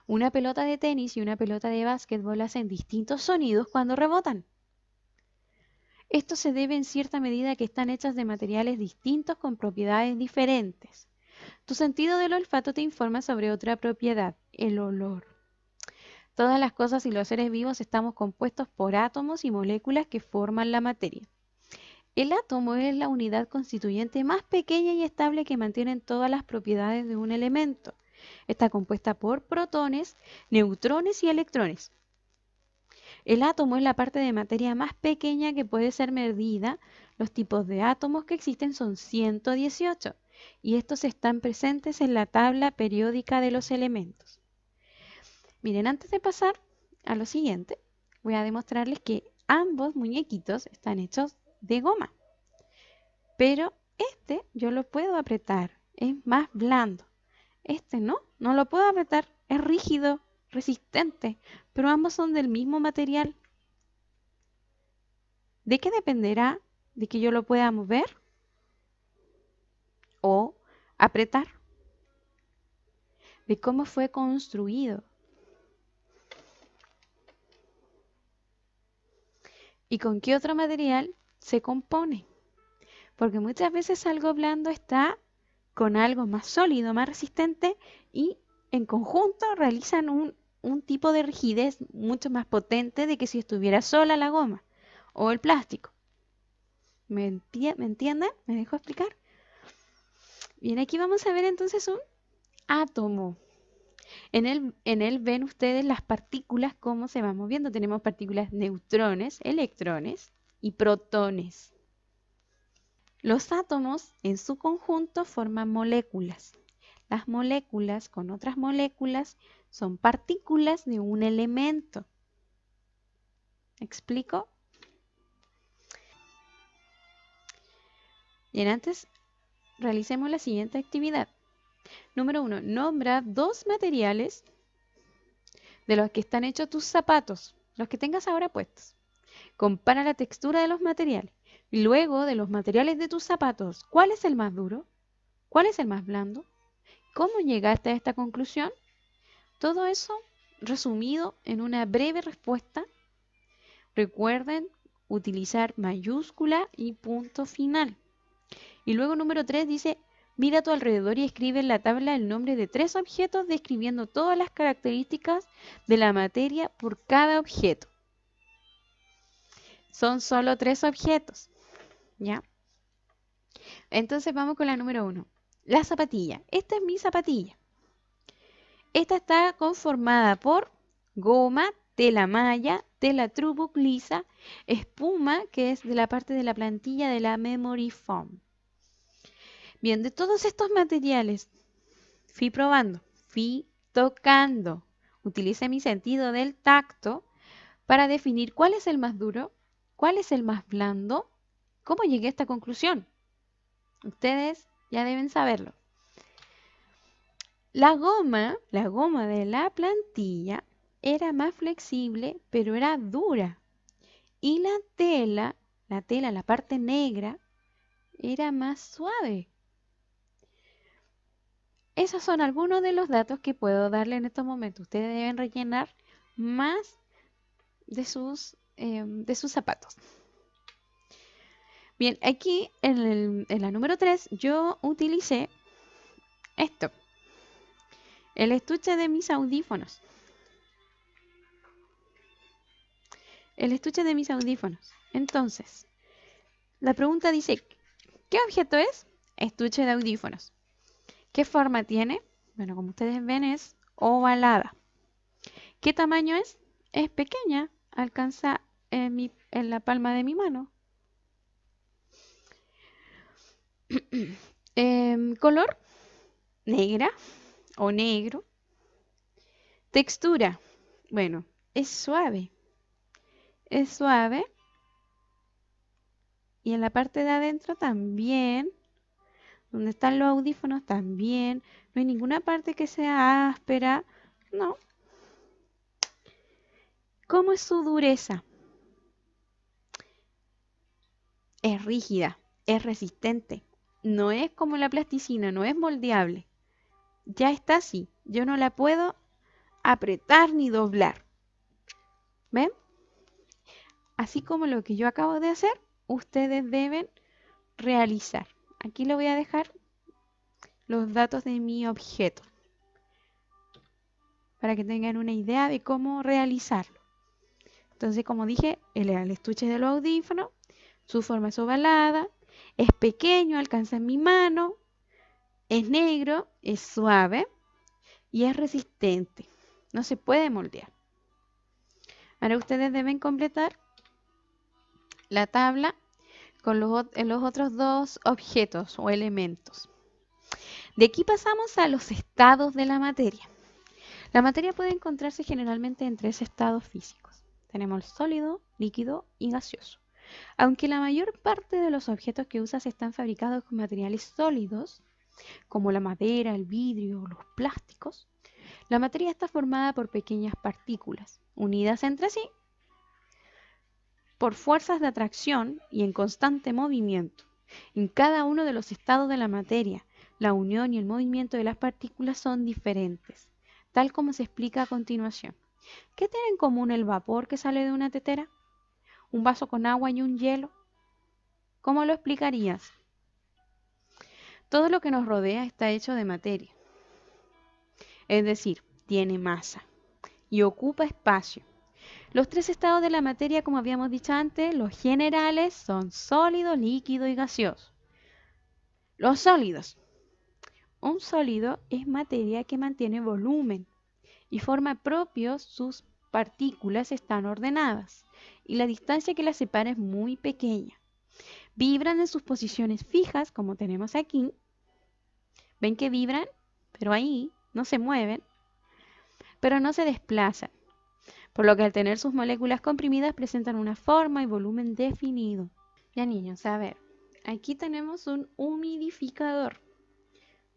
A: Una pelota de tenis y una pelota de básquetbol hacen distintos sonidos cuando rebotan. Esto se debe en cierta medida a que están hechas de materiales distintos con propiedades diferentes. Tu sentido del olfato te informa sobre otra propiedad, el olor. Todas las cosas y los seres vivos estamos compuestos por átomos y moléculas que forman la materia. El átomo es la unidad constituyente más pequeña y estable que mantiene todas las propiedades de un elemento. Está compuesta por protones, neutrones y electrones. El átomo es la parte de materia más pequeña que puede ser medida. Los tipos de átomos que existen son 118 y estos están presentes en la tabla periódica de los elementos. Miren, antes de pasar a lo siguiente, voy a demostrarles que ambos muñequitos están hechos de goma. Pero este yo lo puedo apretar, es más blando. Este no lo puedo apretar, es rígido, resistente, pero ambos son del mismo material. ¿De qué dependerá? ¿De que yo lo pueda mover o apretar? ¿De cómo fue construido? ¿Y con qué otro material se compone? Porque muchas veces algo blando está con algo más sólido, más resistente y en conjunto realizan un tipo de rigidez mucho más potente de que si estuviera sola la goma o el plástico. ¿Me entienden? ¿Me dejo explicar? Bien, aquí vamos a ver entonces un átomo. En él ven ustedes las partículas, cómo se van moviendo. Tenemos partículas neutrones, electrones y protones. Los átomos en su conjunto forman moléculas. Las moléculas con otras moléculas son partículas de un elemento. ¿Me explico? Bien, antes realicemos la siguiente actividad. Número 1. Nombra dos materiales de los que están hechos tus zapatos, los que tengas ahora puestos. Compara la textura de los materiales. Luego, de los materiales de tus zapatos, ¿cuál es el más duro? ¿Cuál es el más blando? ¿Cómo llegaste a esta conclusión? Todo eso resumido en una breve respuesta. Recuerden utilizar mayúscula y punto final. Y luego número 3 dice, Mira a tu alrededor y escribe en la tabla el nombre de 3 objetos describiendo todas las características de la materia por cada objeto. Son solo 3 objetos, ¿ya? Entonces vamos con la número 1. La zapatilla. Esta es mi zapatilla. Esta está conformada por goma, tela malla, tela Trubuk lisa, espuma, que es de la parte de la plantilla de la Memory Foam. Bien, de todos estos materiales fui probando, fui tocando. Utilicé mi sentido del tacto para definir cuál es el más duro, cuál es el más blando, cómo llegué a esta conclusión. Ustedes ya deben saberlo. La goma de la plantilla era más flexible, pero era dura. Y la parte negra, era más suave. Esos son algunos de los datos que puedo darle en estos momentos. Ustedes deben rellenar más de sus zapatos. Bien, aquí en la número 3 yo utilicé esto. El estuche de mis audífonos. El estuche de mis audífonos. Entonces, la pregunta dice, ¿qué objeto es? Estuche de audífonos. ¿Qué forma tiene? Bueno, como ustedes ven es ovalada. ¿Qué tamaño es? Es pequeña, alcanza en la palma de mi mano. Color, negra o negro. Textura, bueno, es suave. Es suave. Y en la parte de adentro también, donde están los audífonos también. No hay ninguna parte que sea áspera. No. ¿Cómo es su dureza? Es rígida, es resistente. No es como la plasticina, no es moldeable. Ya está así. Yo no la puedo apretar ni doblar. ¿Ven? Así como lo que yo acabo de hacer, ustedes deben realizar. Aquí le voy a dejar los datos de mi objeto para que tengan una idea de cómo realizarlo. Entonces, como dije, el estuche de los audífonos, su forma es ovalada, es pequeño, alcanza en mi mano, es negro, es suave y es resistente. No se puede moldear. Ahora ustedes deben completar la tabla con los otros dos objetos o elementos. De aquí pasamos a los estados de la materia. La materia puede encontrarse generalmente en 3 estados físicos. Tenemos el sólido, líquido y gaseoso. Aunque la mayor parte de los objetos que usas están fabricados con materiales sólidos, como la madera, el vidrio o los plásticos, la materia está formada por pequeñas partículas, unidas entre sí por fuerzas de atracción y en constante movimiento. En cada uno de los estados de la materia, la unión y el movimiento de las partículas son diferentes, tal como se explica a continuación. ¿Qué tiene en común el vapor que sale de una tetera? ¿Un vaso con agua y un hielo? ¿Cómo lo explicarías? Todo lo que nos rodea está hecho de materia, es decir, tiene masa y ocupa espacio. Los 3 estados de la materia, como habíamos dicho antes, los generales son sólido, líquido y gaseoso. Los sólidos. Un sólido es materia que mantiene volumen y forma propio, sus partículas están ordenadas y la distancia que las separa es muy pequeña. Vibran en sus posiciones fijas, como tenemos aquí. ¿Ven que vibran? Pero ahí no se mueven, pero no se desplazan. Por lo que al tener sus moléculas comprimidas presentan una forma y volumen definido. Ya niños, a ver, aquí tenemos un humidificador.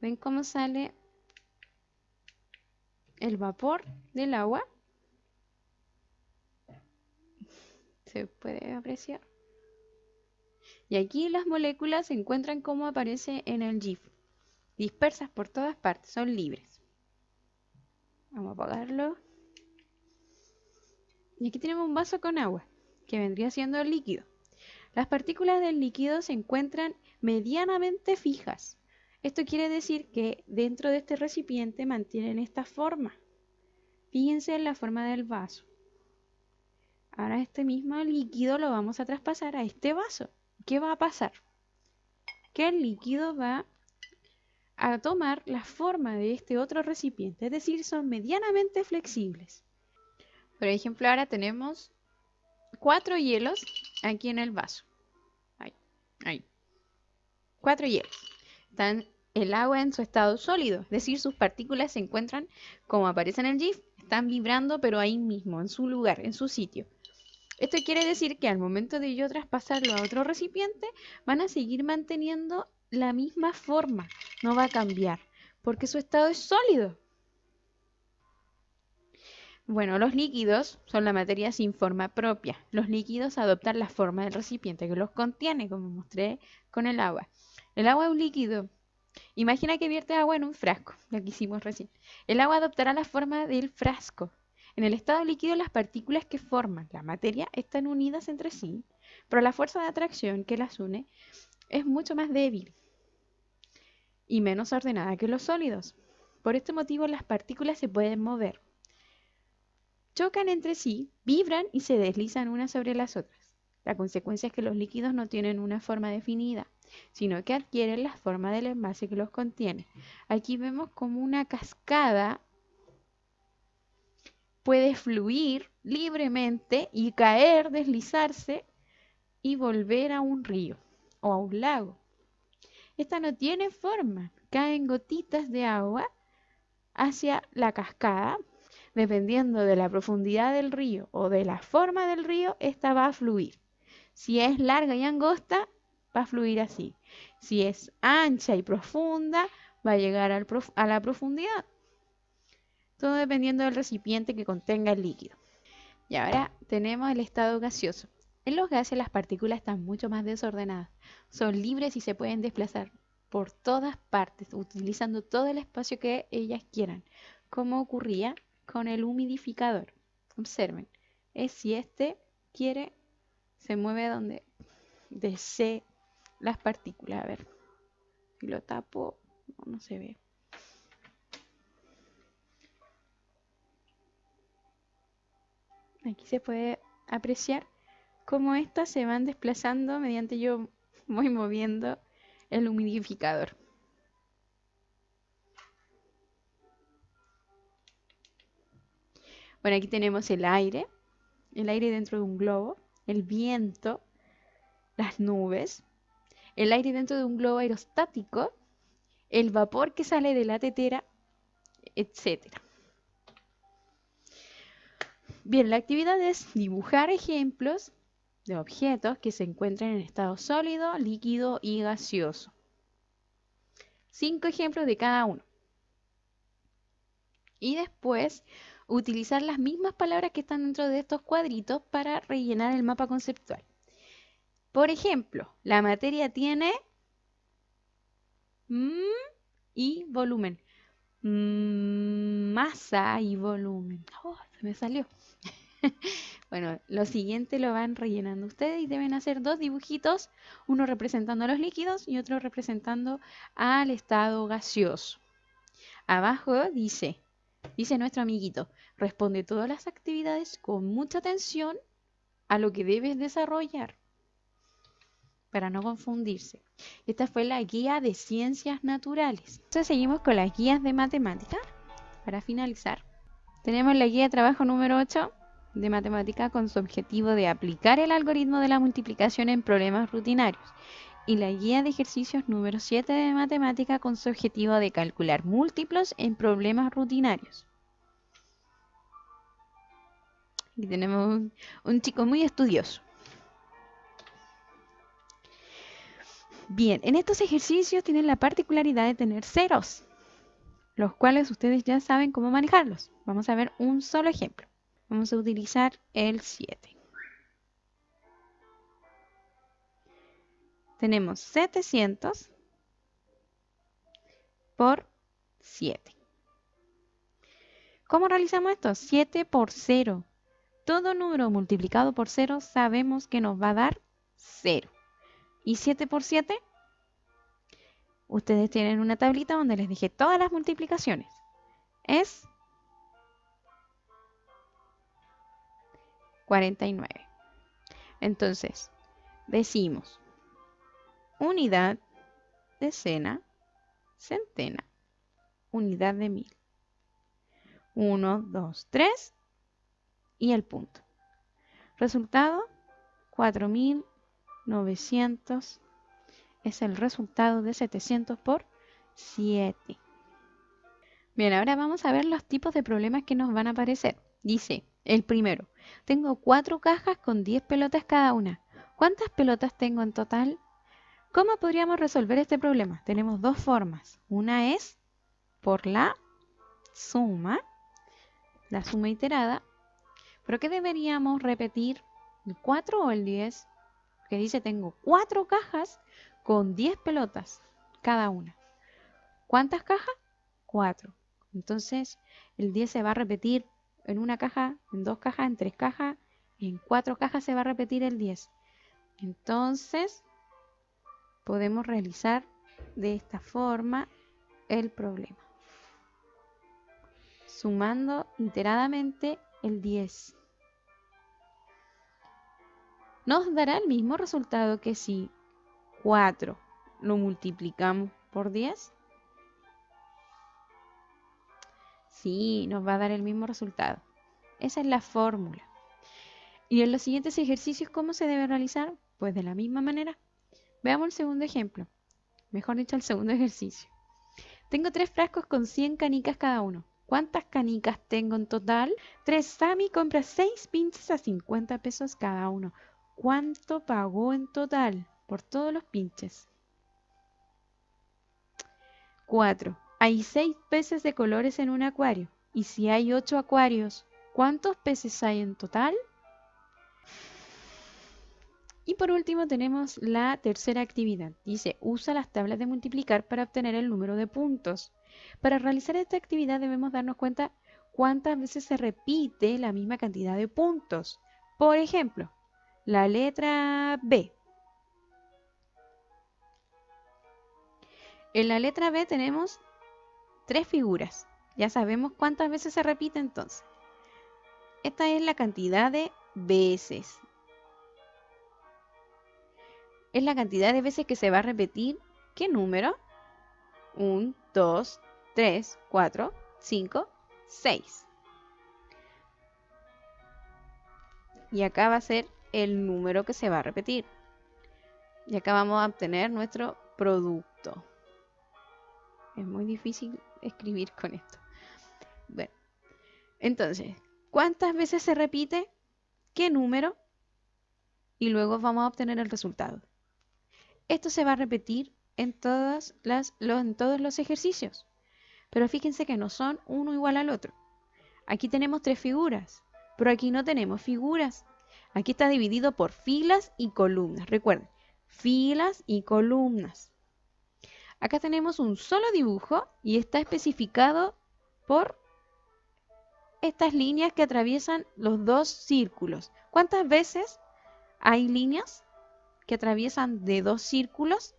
A: ¿Ven cómo sale el vapor del agua? ¿Se puede apreciar? Y aquí las moléculas se encuentran como aparece en el GIF, dispersas por todas partes, son libres. Vamos a apagarlo. Y aquí tenemos un vaso con agua, que vendría siendo el líquido. Las partículas del líquido se encuentran medianamente fijas, Esto quiere decir que dentro de este recipiente mantienen esta forma. Fíjense en la forma del vaso. Ahora este mismo líquido lo vamos a traspasar a este vaso. ¿Qué va a pasar? Que el líquido va a tomar la forma de este otro recipiente, es decir, son medianamente flexibles. Por ejemplo, ahora tenemos 4 hielos aquí en el vaso. Ahí. 4 hielos. Están el agua en su estado sólido, es decir, sus partículas se encuentran como aparece en el GIF, están vibrando pero ahí mismo, en su lugar, en su sitio. Esto quiere decir que al momento de yo traspasarlo a otro recipiente, van a seguir manteniendo la misma forma, no va a cambiar, porque su estado es sólido. Bueno, los líquidos son la materia sin forma propia. Los líquidos adoptan la forma del recipiente que los contiene, como mostré con el agua. El agua es un líquido. Imagina que viertes agua en un frasco, lo que hicimos recién. El agua adoptará la forma del frasco. En el estado líquido, las partículas que forman la materia están unidas entre sí, pero la fuerza de atracción que las une es mucho más débil y menos ordenada que los sólidos. Por este motivo, las partículas se pueden mover. Chocan entre sí, vibran y se deslizan unas sobre las otras. La consecuencia es que los líquidos no tienen una forma definida, sino que adquieren la forma del envase que los contiene. Aquí vemos como una cascada puede fluir libremente y caer, deslizarse y volver a un río o a un lago. Esta no tiene forma, caen gotitas de agua hacia la cascada. Dependiendo de la profundidad del río o de la forma del río, esta va a fluir. Si es larga y angosta, va a fluir así. Si es ancha y profunda, va a llegar a la profundidad. Todo dependiendo del recipiente que contenga el líquido. Y ahora tenemos el estado gaseoso. En los gases las partículas están mucho más desordenadas. Son libres y se pueden desplazar por todas partes, utilizando todo el espacio que ellas quieran, como ocurría con el humidificador. Observen, es si este quiere, se mueve donde desee las partículas. A ver, si lo tapo, no se ve. Aquí se puede apreciar cómo estas se van desplazando mediante yo voy moviendo el humidificador. Bueno, aquí tenemos el aire dentro de un globo, el viento, las nubes, el aire dentro de un globo aerostático, el vapor que sale de la tetera, etc. Bien, la actividad es dibujar ejemplos de objetos que se encuentran en estado sólido, líquido y gaseoso. 5 ejemplos de cada uno. Y después utilizar las mismas palabras que están dentro de estos cuadritos para rellenar el mapa conceptual. Por ejemplo, la materia tiene y volumen. Masa y volumen. Oh, se me salió. Bueno, lo siguiente lo van rellenando ustedes y deben hacer 2 dibujitos, uno representando a los líquidos y otro representando al estado gaseoso. Abajo dice nuestro amiguito, responde todas las actividades con mucha atención a lo que debes desarrollar para no confundirse. Esta fue la guía de ciencias naturales. Entonces seguimos con las guías de matemática. Para finalizar, tenemos la guía de trabajo número 8 de matemática con su objetivo de aplicar el algoritmo de la multiplicación en problemas rutinarios y la guía de ejercicios número 7 de matemática con su objetivo de calcular múltiplos en problemas rutinarios. Aquí tenemos un chico muy estudioso. Bien, en estos ejercicios tienen la particularidad de tener ceros, los cuales ustedes ya saben cómo manejarlos. Vamos a ver un solo ejemplo. Vamos a utilizar el 7. Tenemos 700 por 7. ¿Cómo realizamos esto? 7 por 0. Todo número multiplicado por 0 sabemos que nos va a dar 0. ¿Y 7 por 7? Ustedes tienen una tablita donde les dejé todas las multiplicaciones. Es 49. Entonces, decimos unidad, decena, centena, unidad de mil. 1, 2, 3 y el punto. Resultado 4900 es el resultado de 700 por 7. Bien, ahora vamos a ver los tipos de problemas que nos van a aparecer. Dice, el primero, tengo 4 cajas con 10 pelotas cada una. ¿Cuántas pelotas tengo en total? ¿Cómo podríamos resolver este problema? Tenemos dos formas. Una es por la suma iterada. ¿Pero qué deberíamos repetir? ¿El 4 o el 10? Que dice, tengo 4 cajas con 10 pelotas cada una. ¿Cuántas cajas? 4. Entonces, el 10 se va a repetir en una caja, en 2 cajas, en 3 cajas, y en 4 cajas se va a repetir el 10. Entonces, podemos realizar de esta forma el problema. Sumando iteradamente el 10. Nos dará el mismo resultado que si 4 lo multiplicamos por 10. Sí, nos va a dar el mismo resultado. Esa es la fórmula. Y en los siguientes ejercicios, ¿cómo se debe realizar? Pues de la misma manera. Veamos el segundo ejemplo. Mejor dicho, el segundo ejercicio. Tengo 3 frascos con 100 canicas cada uno. ¿Cuántas canicas tengo en total? 3. Sammy compra 6 pinches a 50 pesos cada uno. ¿Cuánto pagó en total por todos los pinches? 4. Hay 6 peces de colores en un acuario. Y si hay 8 acuarios, ¿cuántos peces hay en total? Y por último tenemos la tercera actividad. Dice, usa las tablas de multiplicar para obtener el número de puntos. Para realizar esta actividad debemos darnos cuenta cuántas veces se repite la misma cantidad de puntos. Por ejemplo, la letra B. En la letra B tenemos 3 figuras. Ya sabemos cuántas veces se repite entonces. Esta es la cantidad de veces. Es la cantidad de veces que se va a repetir. ¿Qué número? 1, 2, 3, 4, 5, 6. Y acá va a ser el número que se va a repetir. Y acá vamos a obtener nuestro producto. Es muy difícil escribir con esto. Bueno, entonces, ¿cuántas veces se repite? ¿Qué número? Y luego vamos a obtener el resultado. Esto se va a repetir en todos los ejercicios. Pero fíjense que no son uno igual al otro. Aquí tenemos 3 figuras, pero aquí no tenemos figuras. Aquí está dividido por filas y columnas. Recuerden, filas y columnas. Acá tenemos un solo dibujo y está especificado por estas líneas que atraviesan los dos círculos. ¿Cuántas veces hay líneas que atraviesan de 2 círculos?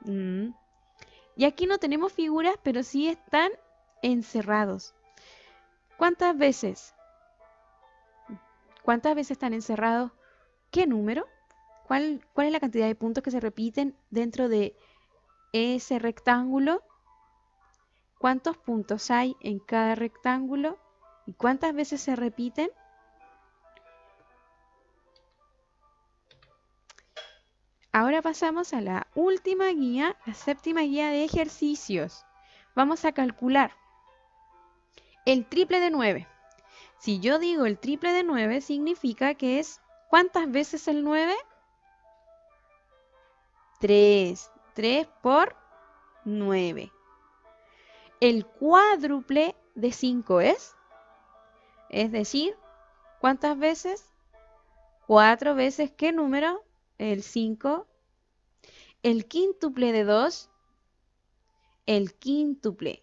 A: Y aquí no tenemos figuras, pero sí están encerrados. ¿Cuántas veces? ¿Cuántas veces están encerrados? ¿Qué número? ¿Cuál es la cantidad de puntos que se repiten dentro de ese rectángulo? ¿Cuántos puntos hay en cada rectángulo? ¿Y cuántas veces se repiten? Ahora pasamos a la última guía, la séptima guía de ejercicios. Vamos a calcular el triple de 9. Si yo digo el triple de 9, significa que es ¿cuántas veces el 9? 3. 3 por 9. El cuádruple de 5 es decir, ¿cuántas veces? 4 veces, ¿qué número? El 5. El quíntuple de 2, el quíntuple.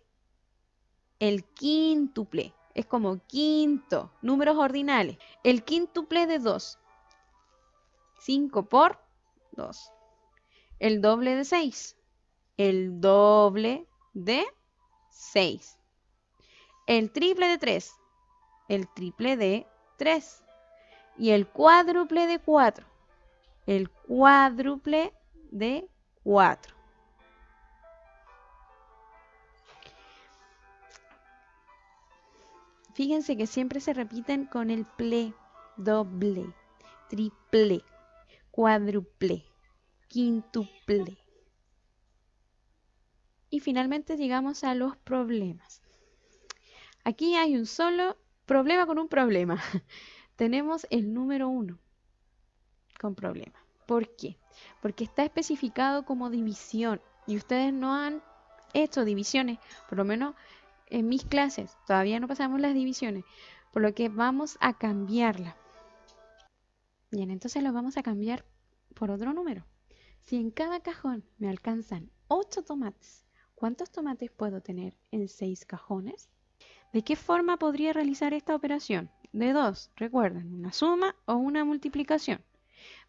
A: El quíntuple es como quinto, números ordinales. El quíntuple de 2, 5 por 2. El doble de 6, el doble de 6. El triple de 3, el triple de 3. Y el cuádruple de 4, el cuádruple de 4. Fíjense que siempre se repiten con el ple, doble, triple, cuádruple, quíntuple. Y finalmente llegamos a los problemas. Aquí hay un solo problema con un problema. Tenemos el número 1 con problema. ¿Por qué? Porque está especificado como división y ustedes no han hecho divisiones, por lo menos en mis clases todavía no pasamos las divisiones, por lo que vamos a cambiarla. Bien, entonces lo vamos a cambiar por otro número. Si en cada cajón me alcanzan 8 tomates, ¿cuántos tomates puedo tener en 6 cajones? ¿De qué forma podría realizar esta operación? De 2, recuerden, una suma o una multiplicación.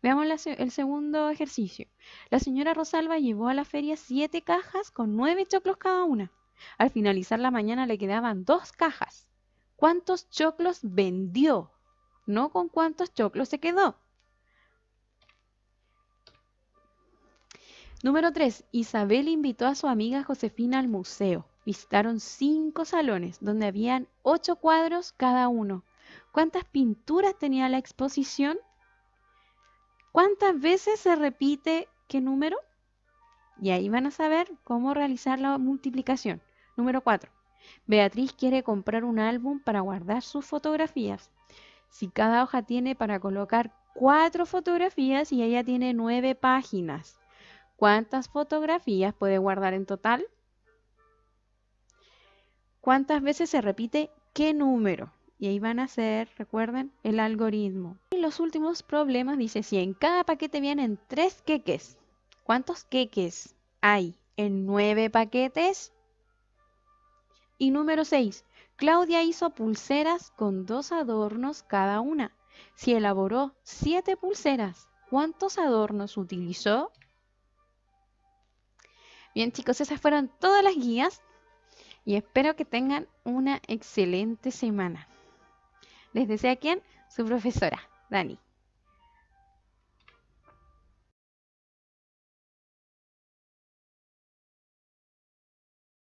A: Veamos el segundo ejercicio. La señora Rosalba llevó a la feria 7 cajas con 9 choclos cada una. Al finalizar la mañana le quedaban 2 cajas. ¿Cuántos choclos vendió? No con cuántos choclos se quedó. Número 3. Isabel invitó a su amiga Josefina al museo. Visitaron 5 salones donde habían 8 cuadros cada uno. ¿Cuántas pinturas tenía la exposición? ¿Cuántas veces se repite qué número? Y ahí van a saber cómo realizar la multiplicación. Número 4. Beatriz quiere comprar un álbum para guardar sus fotografías. Si cada hoja tiene para colocar 4 fotografías y ella tiene 9 páginas, ¿cuántas fotografías puede guardar en total? ¿Cuántas veces se repite qué número? Y ahí van a hacer, recuerden, el algoritmo. Y los últimos problemas dice, si en cada paquete vienen 3 queques, ¿cuántos queques hay en 9 paquetes? Y número 6. Claudia hizo pulseras con 2 adornos cada una. Si elaboró 7 pulseras, ¿cuántos adornos utilizó? Bien, chicos, esas fueron todas las guías y espero que tengan una excelente semana. Les desea, ¿quién? Su profesora, Dani.